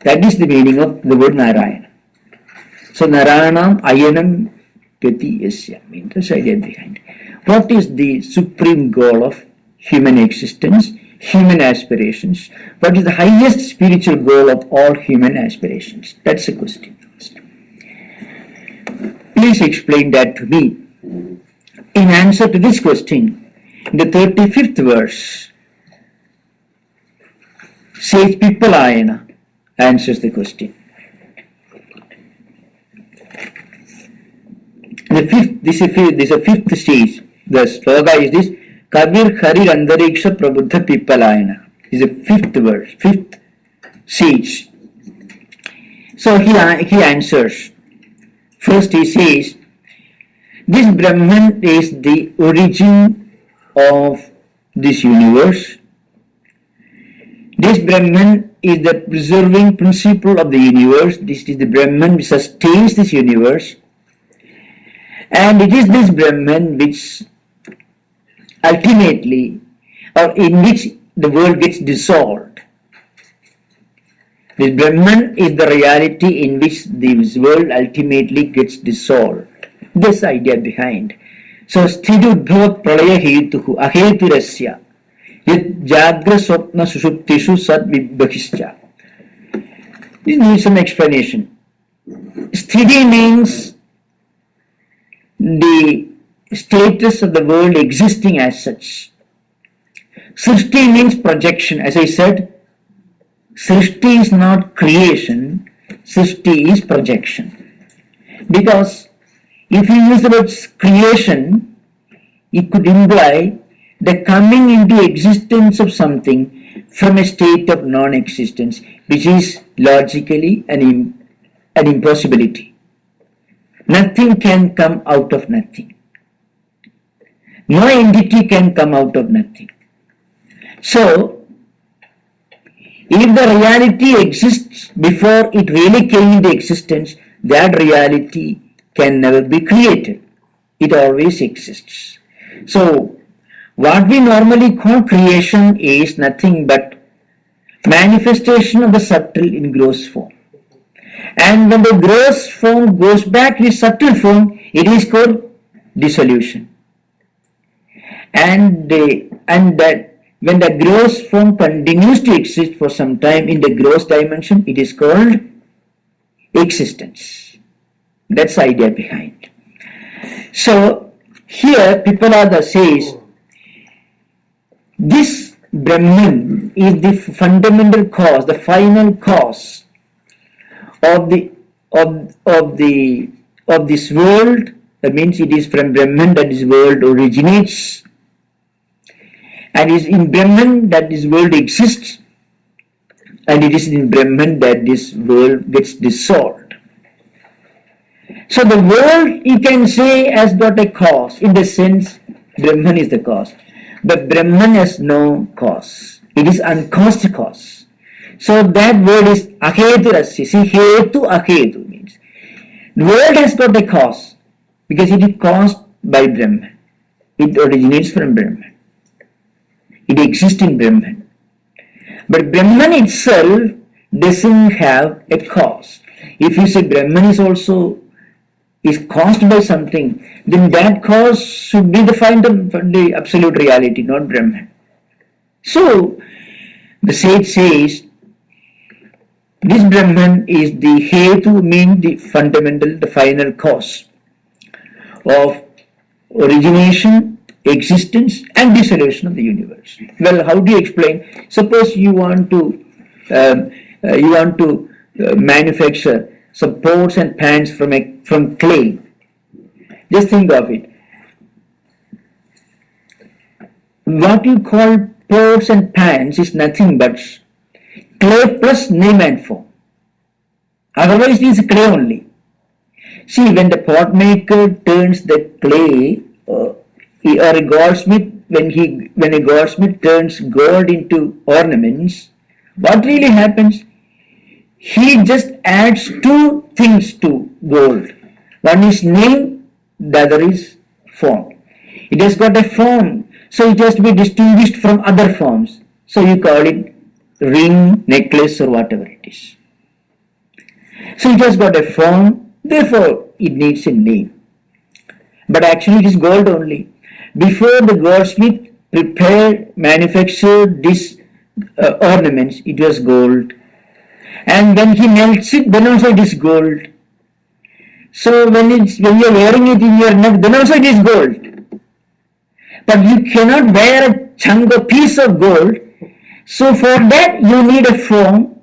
That is the meaning of the word Narayana. So Narayanam Ayanam Gati Yasya means the idea behind. What is the supreme goal of human existence, human aspirations? What is the highest spiritual goal of all human aspirations? That's the question first. Please explain that to me. In answer to this question, the 35th verse, Sage Pippalayana answers the question. This is a fifth stage. The sloga is this: Kabir Harir Andariksha Prabuddha Pippalayana. Is a fifth verse, fifth stage. So he answers. First he says, this Brahman is the origin of this universe. This Brahman is the preserving principle of the universe. This is the Brahman which sustains this universe. And it is this Brahman which ultimately, or in which the world gets dissolved. This Brahman is the reality in which this world ultimately gets dissolved. This idea behind. So, Sthidudbhava pralaya hetuhu aheturasya yat jagra swapna sushuptishu sad vibhahischa. This needs some explanation. Sthiti means the status of the world existing as such. Srishti means projection. As I said, Srishti is not creation, Srishti is projection. Because if you use the word creation, it could imply the coming into existence of something from a state of non-existence, which is logically an impossibility. Nothing can come out of nothing. No entity can come out of nothing. So, if the reality exists before it really came into existence, that reality can never be created. It always exists. So, what we normally call creation is nothing but manifestation of the subtle in gross form. And when the gross form goes back to subtle form, it is called dissolution. And that when the gross form continues to exist for some time in the gross dimension, it is called existence. That's the idea behind. So here Pippalayana says this Brahman is the fundamental cause, the final cause of this world. That means it is from Brahman that this world originates, and it is in Brahman that this world exists, and it is in Brahman that this world gets dissolved. So the world, you can say, has got a cause. In the sense, Brahman is the cause. But Brahman has no cause. It is uncaused cause. So that word is aheturasya. See, hetu ahetu means the world has got a cause because it is caused by Brahman. It originates from Brahman. It exists in Brahman. But Brahman itself doesn't have a cause. If you say Brahman is caused by something, then that cause should be defined the absolute reality, not Brahman. So the sage says this Brahman is the hetu, means the fundamental, the final cause of origination, existence and dissolution of the universe. Well, how do you explain? Suppose you want to manufacture some pots and pans from clay. Just think of it. What you call pots and pans is nothing but clay plus name and form. Otherwise, it is clay only. See, when the pot maker turns the clay, or a goldsmith, when a goldsmith turns gold into ornaments, what really happens? He just adds two things to gold. One is name, the other is form. It has got a form, so it has to be distinguished from other forms. So you call it ring, necklace, or whatever it is. So it has got a form, therefore it needs a name. But actually it is gold only. Before the goldsmith manufactured these ornaments, it was gold. And when he melts it, then also it is gold. So when you are wearing it in your neck, then also it is gold. But you cannot wear a chunk or piece of gold. So for that you need a form,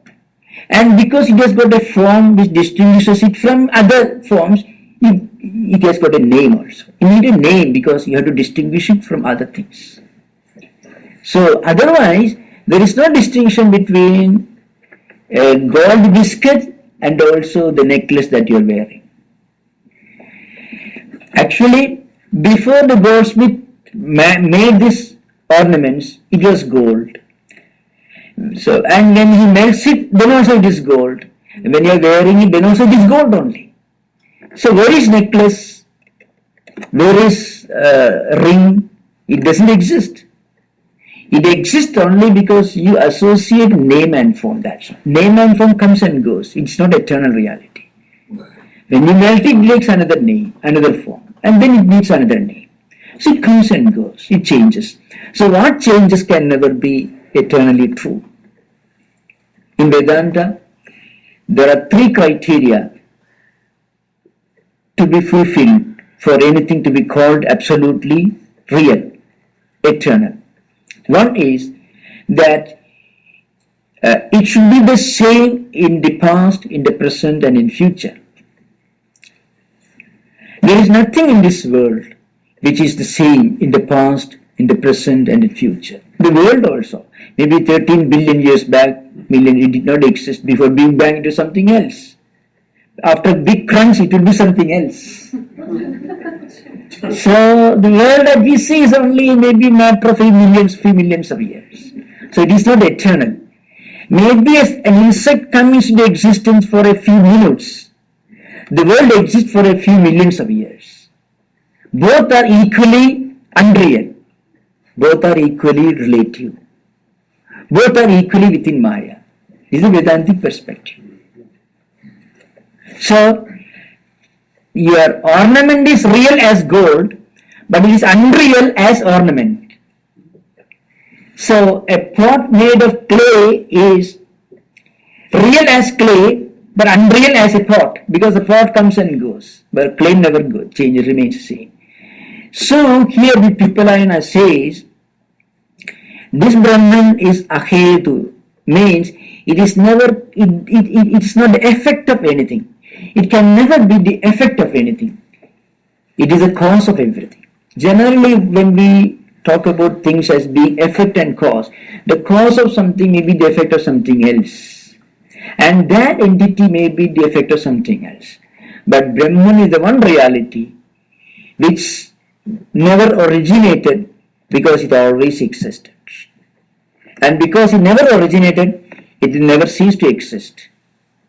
and because it has got a form which distinguishes it from other forms, it has got a name also. You need a name because you have to distinguish it from other things. So otherwise, there is no distinction between a gold biscuit and also the necklace that you are wearing. Actually, before the goldsmith made these ornaments, it was gold. So, and when he melts it, then also it is gold. And when you are wearing it, then also it is gold only. So where is necklace? Where is ring? It doesn't exist. It exists only because you associate name and form. That's all. Name and form comes and goes. It's not eternal reality. When you melt it, it takes another name, another form, and then it needs another name. So it comes and goes. It changes. So what changes can never be eternally true. In Vedanta, there are three criteria to be fulfilled for anything to be called absolutely real, eternal. One is that it should be the same in the past, in the present, and in future. There is nothing in this world which is the same in the past, in the present, and in future. The world also. Maybe 13 billion years back, it did not exist. Before Big Bang, it was something else. After Big Crunch, it will be something else. So the world that we see is only maybe a matter of few millions of years. So it is not eternal. Maybe an insect comes into existence for a few minutes. The world exists for a few millions of years. Both are equally unreal. Both are equally relative. Both are equally within Maya. This is a Vedantic perspective. So, your ornament is real as gold, but it is unreal as ornament. So, a pot made of clay is real as clay, but unreal as a pot, because the pot comes and goes, but clay never goes, changes, remains the same. So, here the Tattwamayana says, this Brahman is ahetu, means it is never, it is not the effect of anything. It can never be the effect of anything. It is a cause of everything. Generally, when we talk about things as being effect and cause, the cause of something may be the effect of something else. And that entity may be the effect of something else. But Brahman is the one reality which never originated because it always existed. And because it never originated, it will never cease to exist.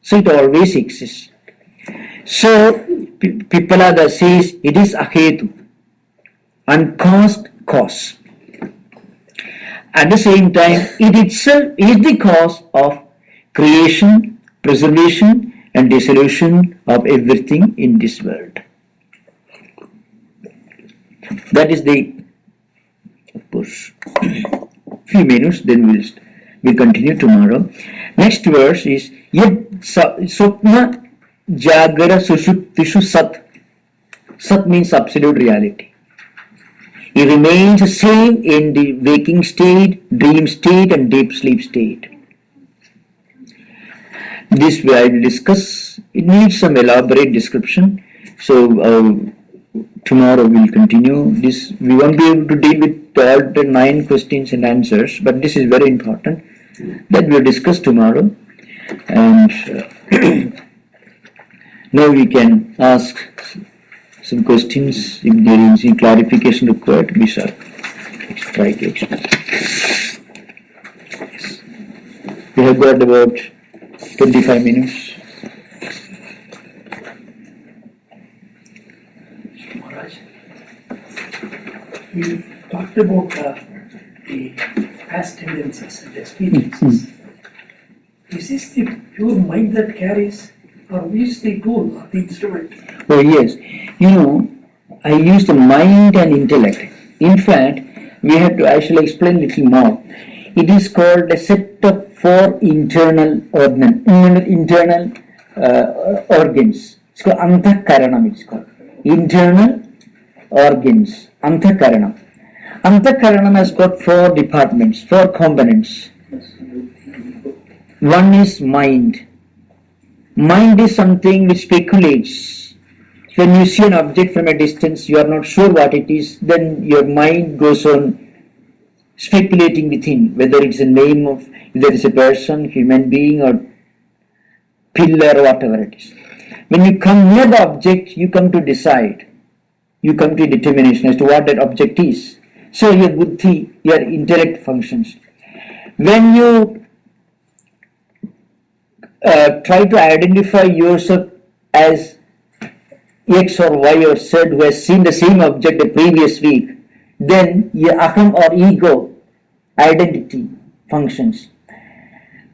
So it always exists. So Pippalada says it is ahetu, uncaused cause. At the same time, it itself is the cause of creation, preservation, and dissolution of everything in this world. That is the, of course, few minutes, then we'll continue tomorrow. Next verse is Yad Swapna Jagara Sushuptishu Sat. Sat means absolute reality. It remains the same in the waking state, dream state, and deep sleep state. This I will discuss. It needs some elaborate description. So tomorrow we'll continue this. We won't be able to deal with all the 9 questions and answers, but this is very important that we'll discuss tomorrow. And now we can ask some questions. If there is any clarification required, we shall try to explain. We have got about 25 minutes. Maharaj, we talked about the past tendencies and experiences. Is this the pure mind that carries, or is the tool or the instrument? Oh yes, I use the mind and intellect. In fact, I shall explain a little more. It is called a set of 4 internal organs. It's called antakaranam. It's called internal organs. Antakaranam. Antakaranam has got 4 departments, 4 components. One is mind. Mind is something which speculates. When you see an object from a distance, you are not sure what it is, then your mind goes on speculating within, whether it's a name of, whether it's a person, human being, or pillar, or whatever it is. When you come near the object, you come to decide. You come to determination as to what that object is. So your buddhi, your intellect functions. When you try to identify yourself as X or Y or Z who has seen the same object the previous week, then your aham or ego identity functions.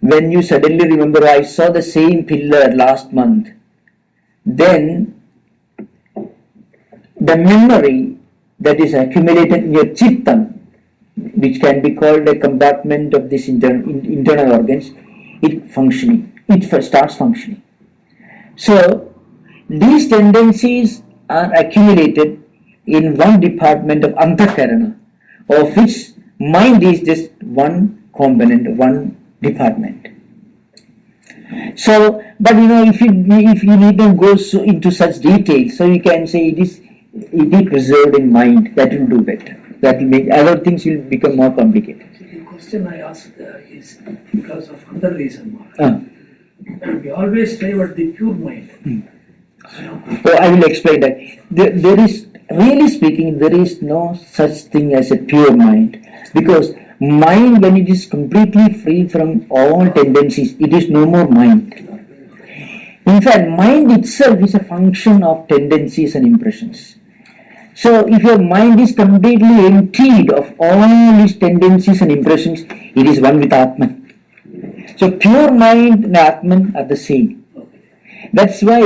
When you suddenly remember, I saw the same pillar last month, then the memory that is accumulated in your chittam, which can be called a compartment of these internal organs, it starts functioning. So these tendencies are accumulated in one department of antakarana, of which mind is just one component, one department. So, but if you need to go into such details, so you can say it is preserved in mind. That will do better. That will make other things will become more complicated. The question I asked is because of another reason, Maharaj. We always favored the pure mind. So I will explain that. There is, really speaking, there is no such thing as a pure mind, because mind, when it is completely free from all tendencies, it is no more mind. In fact, mind itself is a function of tendencies and impressions. So if your mind is completely emptied of all these tendencies and impressions, it is one with Atman. So pure mind and Atman are the same. That's why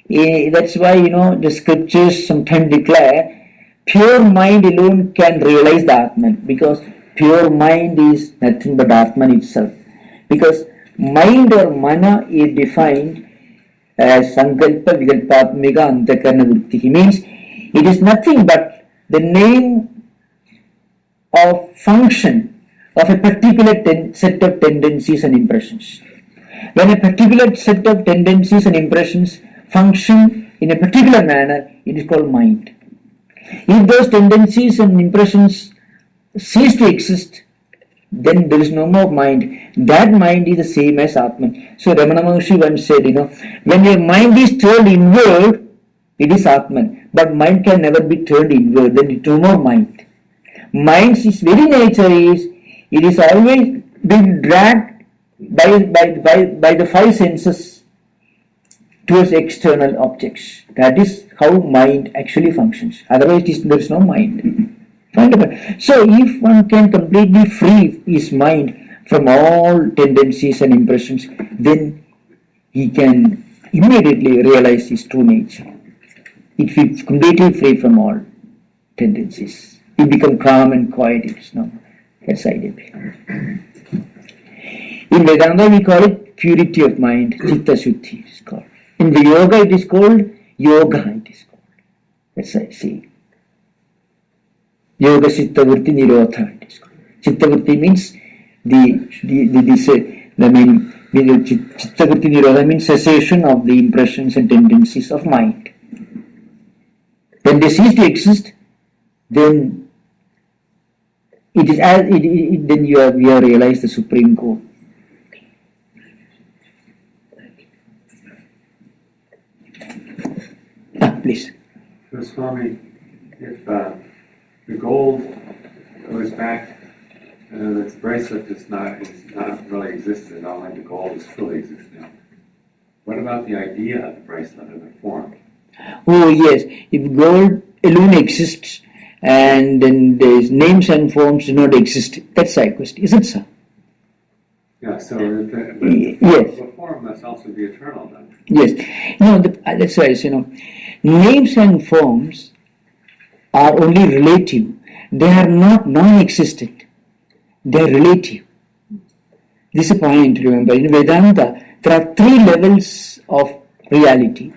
the scriptures sometimes declare pure mind alone can realize the Atman, because pure mind is nothing but Atman itself. Because mind or mana is defined as sankalpa vikalpatmika antakarana vritti. Means it is nothing but the name of function of a particular set of tendencies and impressions. When a particular set of tendencies and impressions function in a particular manner, it is called mind. If those tendencies and impressions cease to exist, then there is no more mind. That mind is the same as Atman. So Ramana Maharshi once said, when your mind is turned inward, it is Atman. But mind can never be turned inward, then it is no more mind. Mind's very nature is, it is always being dragged by the 5 senses towards external objects. That is how mind actually functions. Otherwise, there is no mind. So, if one can completely free his mind from all tendencies and impressions, then he can immediately realize his true nature. It feels completely free from all tendencies. He becomes calm and quiet. It's no. That's the idea. In Vedanta, we call it purity of mind, chitta shuddhi it is called. In the yoga, it is called yoga, it is called. That's I see. Yoga chitta vritti nirodha, it is called. Chitta vritti means chitta vritti nirodha means cessation of the impressions and tendencies of mind. When they cease to exist, then it is as then you have realized the supreme goal. Please. So, Swami, if the gold goes back, this bracelet is not really existed, only the gold is fully exists now. What about the idea of the bracelet or the form? Oh yes, if gold alone exists and then the names and forms do not exist, that's a question, is it so? Yeah, so Yes. The form must also be eternal then. Yes. No, that's right, names and forms are only relative. They are not non-existent. They are relative. This is a point, remember. In Vedanta, there are three levels of reality.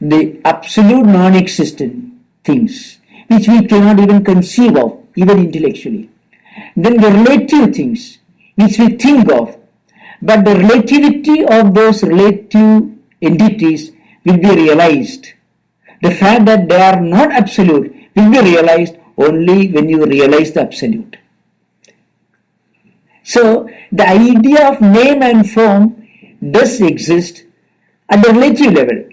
The absolute non-existent things, which we cannot even conceive of, even intellectually. Then the relative things, which we think of, but the relativity of those relative entities will be realized. The fact that they are not absolute will be realized only when you realize the absolute. So, the idea of name and form does exist at the relative level.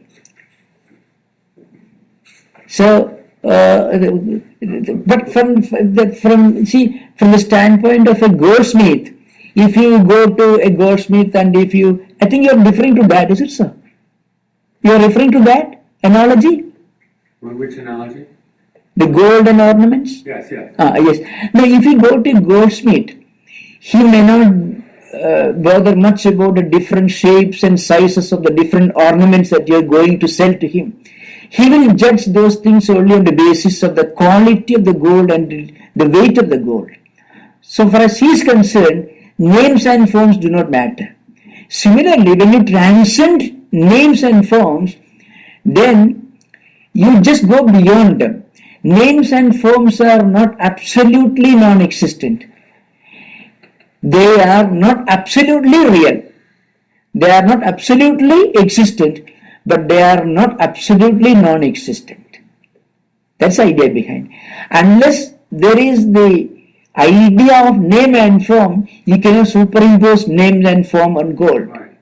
So, but from the standpoint of a goldsmith, if you go to a goldsmith and I think you are referring to that, is it so? You are referring to that analogy? Which analogy? The gold and ornaments? Yes. Yes. Now, if you go to a goldsmith, he may not bother much about the different shapes and sizes of the different ornaments that you are going to sell to him. He will judge those things only on the basis of the quality of the gold and the weight of the gold. So far as he is concerned, names and forms do not matter. Similarly, when you transcend names and forms, then you just go beyond them. Names and forms are not absolutely non-existent. They are not absolutely real. They are not absolutely existent, but they are not absolutely non-existent. That's the idea behind. Unless there is the idea of name and form, you cannot superimpose name and form on gold. Right.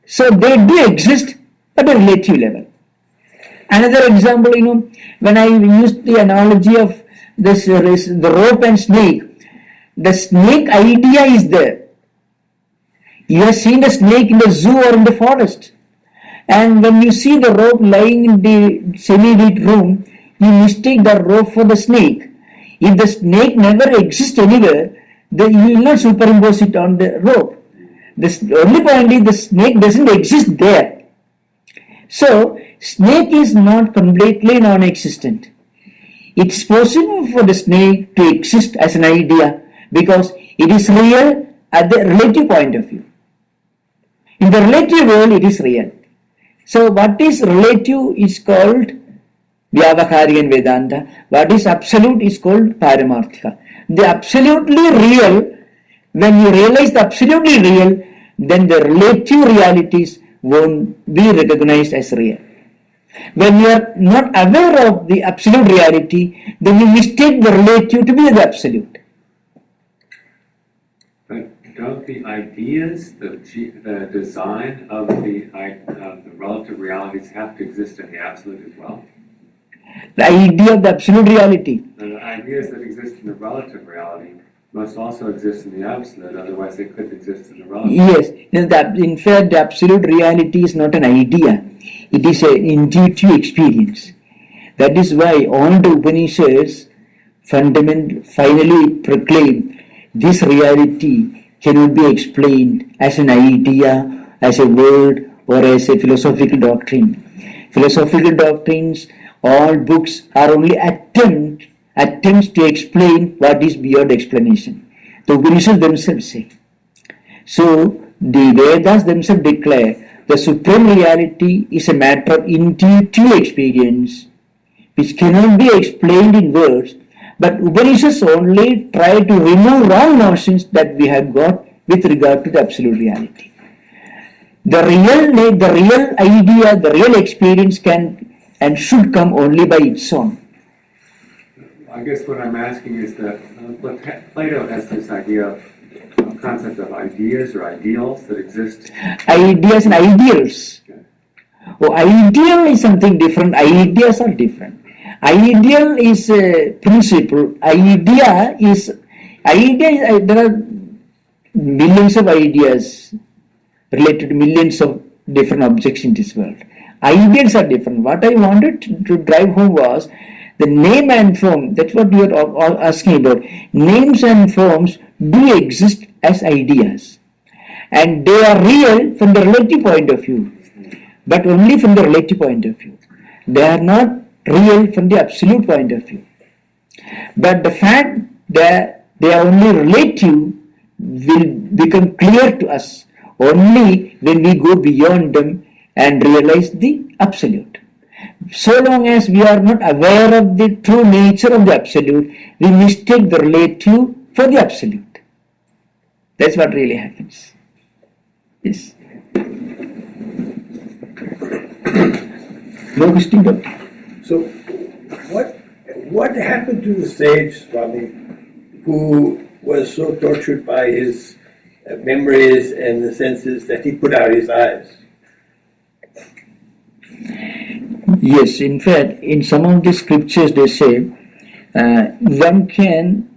So they do exist at a relative level. Another example, when I used the analogy of the rope and snake, the snake idea is there. You have seen a snake in the zoo or in the forest. And when you see the rope lying in the semi-lit room, you mistake the rope for the snake. If the snake never exists anywhere, then you will not superimpose it on the rope. The only point is the snake doesn't exist there. So, snake is not completely non-existent. It's possible for the snake to exist as an idea because it is real at the relative point of view. In the relative world, it is real. So, what is relative is called Vyavahari and Vedanta. What is absolute is called Paramarthika. The absolutely real, when you realize the absolutely real, then the relative realities won't be recognized as real. When you are not aware of the absolute reality, then you mistake the relative to be the absolute. But don't the ideas, the design of the relative realities have to exist in the absolute as well? The idea of the absolute reality. And the ideas that exist in the relative reality must also exist in the absolute, otherwise they couldn't exist in the relative. Yes, in fact, the absolute reality is not an idea. It is an intuitive experience. That is why all the Upanishads finally proclaim this reality cannot be explained as an idea, as a word, or as a philosophical doctrine. Philosophical doctrines, all books are only attempts to explain what is beyond explanation. The Upanishads themselves say. So, the Vedas themselves declare the supreme reality is a matter of intuitive experience which cannot be explained in words, but Upanishads only try to remove wrong notions that we have got with regard to the absolute reality. The real idea, the real experience can and should come only by its own. I guess what I'm asking is that Plato has this idea of concept of ideas or ideals that exist. Ideas and ideals. Oh, ideal is something different. Ideas are different. Ideal is a principle. Idea is there are millions of ideas related to millions of different objects in this world. Ideals are different. What I wanted to drive home was the name and form. That's what you are asking about. Names and forms do exist as ideas, and they are real from the relative point of view, but only from the relative point of view. They are not real from the absolute point of view. But the fact that they are only relative will become clear to us only when we go beyond them and realize the absolute. So long as we are not aware of the true nature of the absolute, we mistake the relative for the absolute. That's what really happens. Yes. No question, Doctor. So, what happened to the sage, Swami, who was so tortured by his memories and the senses that he put out his eyes? Yes, in fact, in some of the scriptures they say one can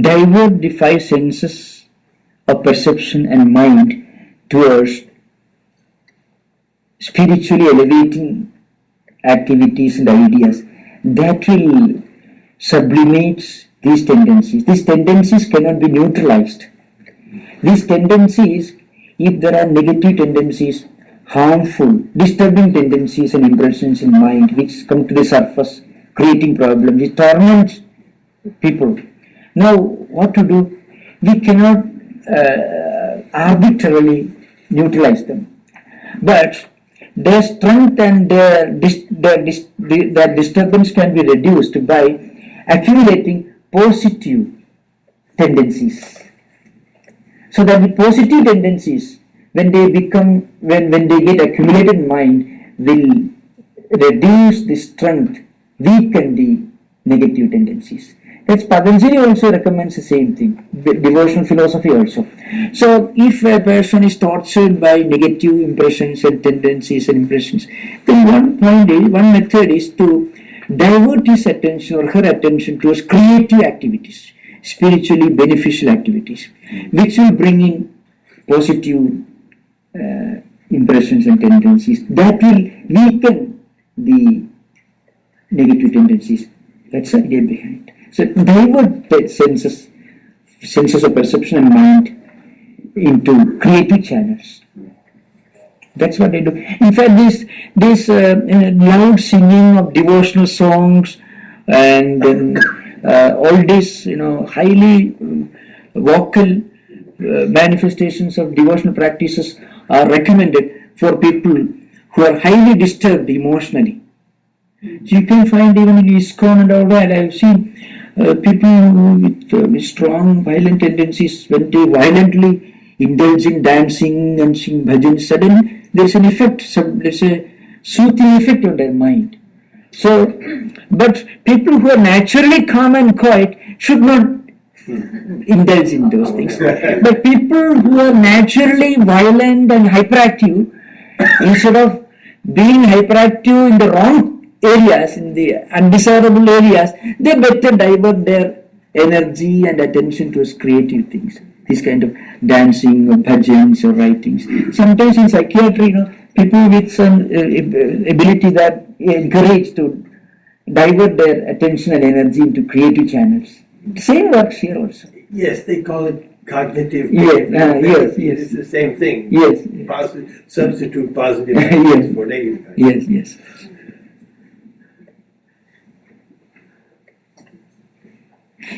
divert the five senses of perception and mind towards spiritually elevating activities and ideas that will sublimate these tendencies. These tendencies cannot be neutralized. These tendencies, if there are negative tendencies, harmful, disturbing tendencies and impressions in mind which come to the surface, creating problems, it torments people. Now, what to do? We cannot arbitrarily neutralize them, but their strength and their disturbance can be reduced by accumulating positive tendencies. So that the positive tendencies, when they get accumulated in mind, will reduce the strength, weaken the negative tendencies. That's Patanjali also recommends the same thing, devotional philosophy also. So if a person is tortured by negative impressions and tendencies and impressions, then one method is to divert his attention or her attention towards creative activities, spiritually beneficial activities, which will bring in positive impressions and tendencies. That will weaken the negative tendencies. That's the idea behind. So divert the senses of perception and mind into creative channels. That's what they do. In fact, this loud singing of devotional songs and then all these highly vocal manifestations of devotional practices are recommended for people who are highly disturbed emotionally. So you can find even in ISKCON and all that, I've seen people with strong violent tendencies, when they violently indulge in dancing and sing bhajans, suddenly there's an effect, there's a soothing effect on their mind. So, but people who are naturally calm and quiet should not indulge in those things. But people who are naturally violent and hyperactive, instead of being hyperactive in the wrong areas, in the undesirable areas, they better divert their energy and attention towards creative things. This kind of dancing or bhajans or writings. Sometimes in psychiatry, people with some ability that encourage to divert their attention and energy into creative channels. Same works here also. Yes, they call it cognitive. Yes. It's the same thing. Yes. Substitute positive ideas for negative ideas. Yes.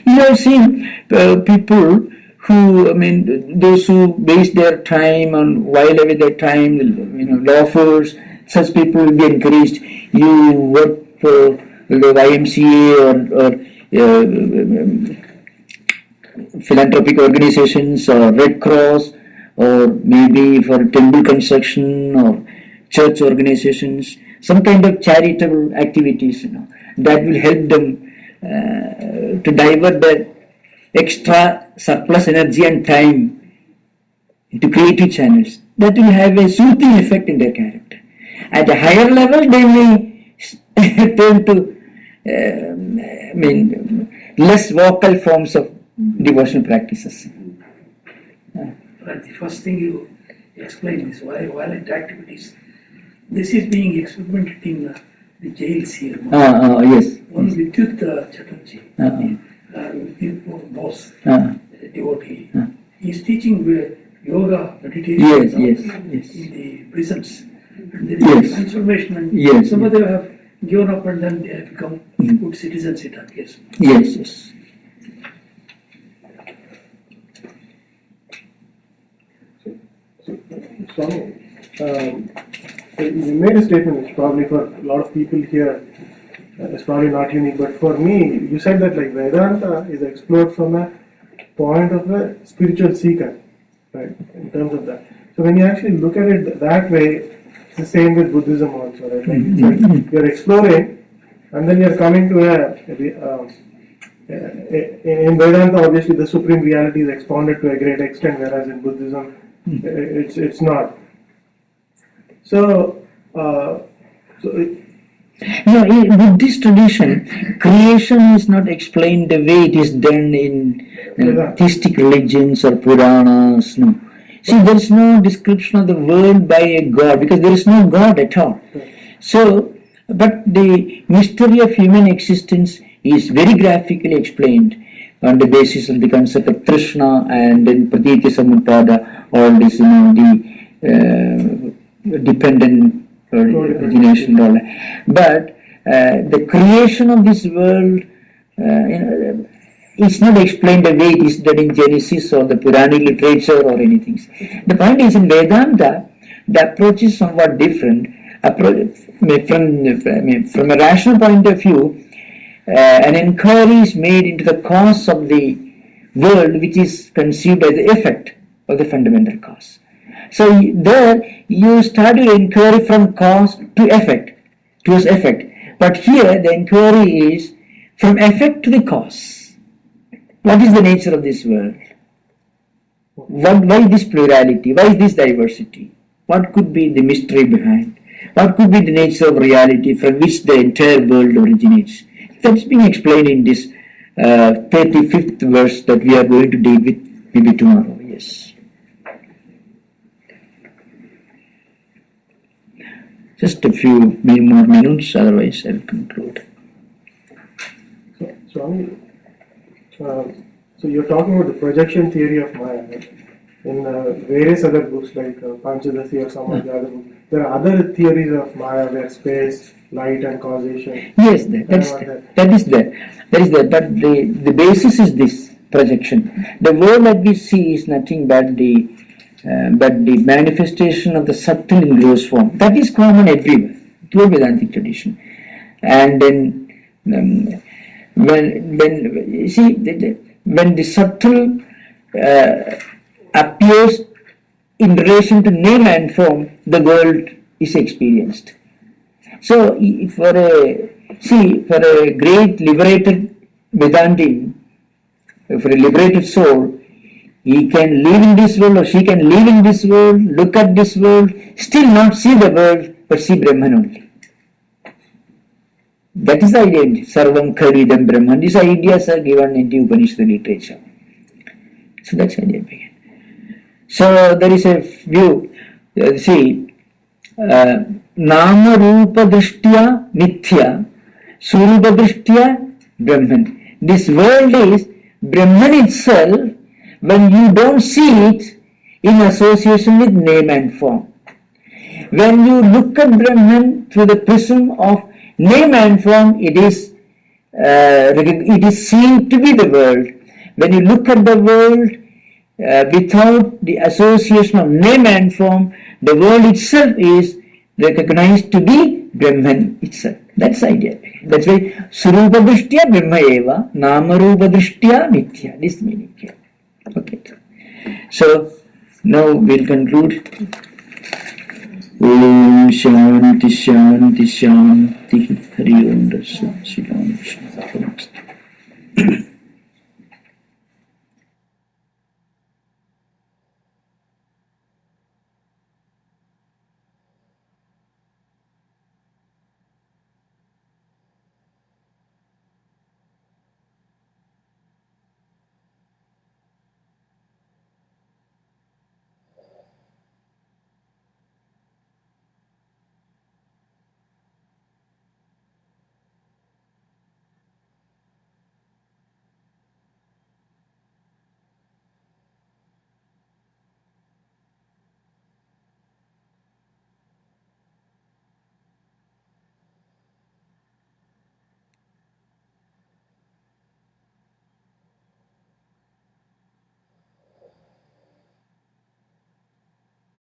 You have seen people who, those who waste their time and while away their time, loafers, such people will be encouraged. You work for the YMCA or philanthropic organizations or Red Cross or maybe for temple construction or church organizations, some kind of charitable activities, that will help them to divert that extra surplus energy and time into creative channels. That will have a soothing effect in their character. At a higher level, they may turn to less vocal forms of devotional practices. Right, the first thing you explain is violent activities. This is being experimented in the jails here. Yes. One Vidyut Chatterjee, Vidyut boss, devotee. He is teaching yoga, meditation Yes. in the prisons. And there is a transformation, and some of them have given up and then they have become good citizens, it appears. Yes. Swami, you made a statement which probably for a lot of people here is probably not unique, but for me, you said that like Vedanta is explored from a point of a spiritual seeker, right, in terms of that. So when you actually look at it that way, it's the same with Buddhism also, right? Like it's like you're exploring and then you're coming to in Vedanta, obviously the supreme reality is expounded to a great extent, whereas in Buddhism, it's not. So, in Buddhist tradition, creation is not explained the way it is done in theistic religions or Puranas. No. See, there is no description of the world by a god, because there is no god at all. So, but the mystery of human existence is very graphically explained on the basis of the concept of Trishna and then Pratitya Samupada, all this, the dependent origination and all that. But the creation of this world is not explained the way it is done in Genesis or the Puranic literature or anything. The point is, in Vedanta, the approach is somewhat different. From a rational point of view, an inquiry is made into the cause of the world, which is conceived as the effect of the fundamental cause. So there you start your inquiry from cause to effect, towards effect. But here the inquiry is from effect to the cause. What is the nature of this world? Why this plurality? Why this diversity? What could be the mystery behind? What could be the nature of reality from which the entire world originates? That's being explained in this 35th verse that we are going to deal with maybe tomorrow. Yes. Just a few more minutes, otherwise I will conclude. So, Swami, so you're talking about the projection theory of Maya, right? In various other books like Panchadasi or some of the other books, there are other theories of Maya where space, light and causation. Yes, that is there. But the basis is this projection. The world that we see is nothing but the manifestation of the subtle in gross form. That is common everywhere, through Vedantic tradition. And then when the subtle appears in relation to name and form, the world is experienced. So for a great liberated Vedantin, for a liberated soul, he can live in this world or she can live in this world, look at this world, still not see the world, but see Brahman only. That is the idea. Sarvam Khalidam Brahman. These ideas are given in the Upanishad literature. So that's the idea behind. So there is a view, Nama Rupa Drishtya Mithya, Surupa Drishtya Brahman. This world is Brahman itself when you don't see it in association with name and form. When you look at Brahman through the prism of name and form, it is seen to be the world. When you look at the world without the association of name and form, the world itself is recognized to be Brahman itself. That's the idea. That's why Surupa Drishtya Brahma Eva, Nama Rupa Drishtya Mithya. This meaning here. Okay. So now we'll conclude. Om Shanti Shanti Shanti. Hari Om Darshan Sri Ramakrishna.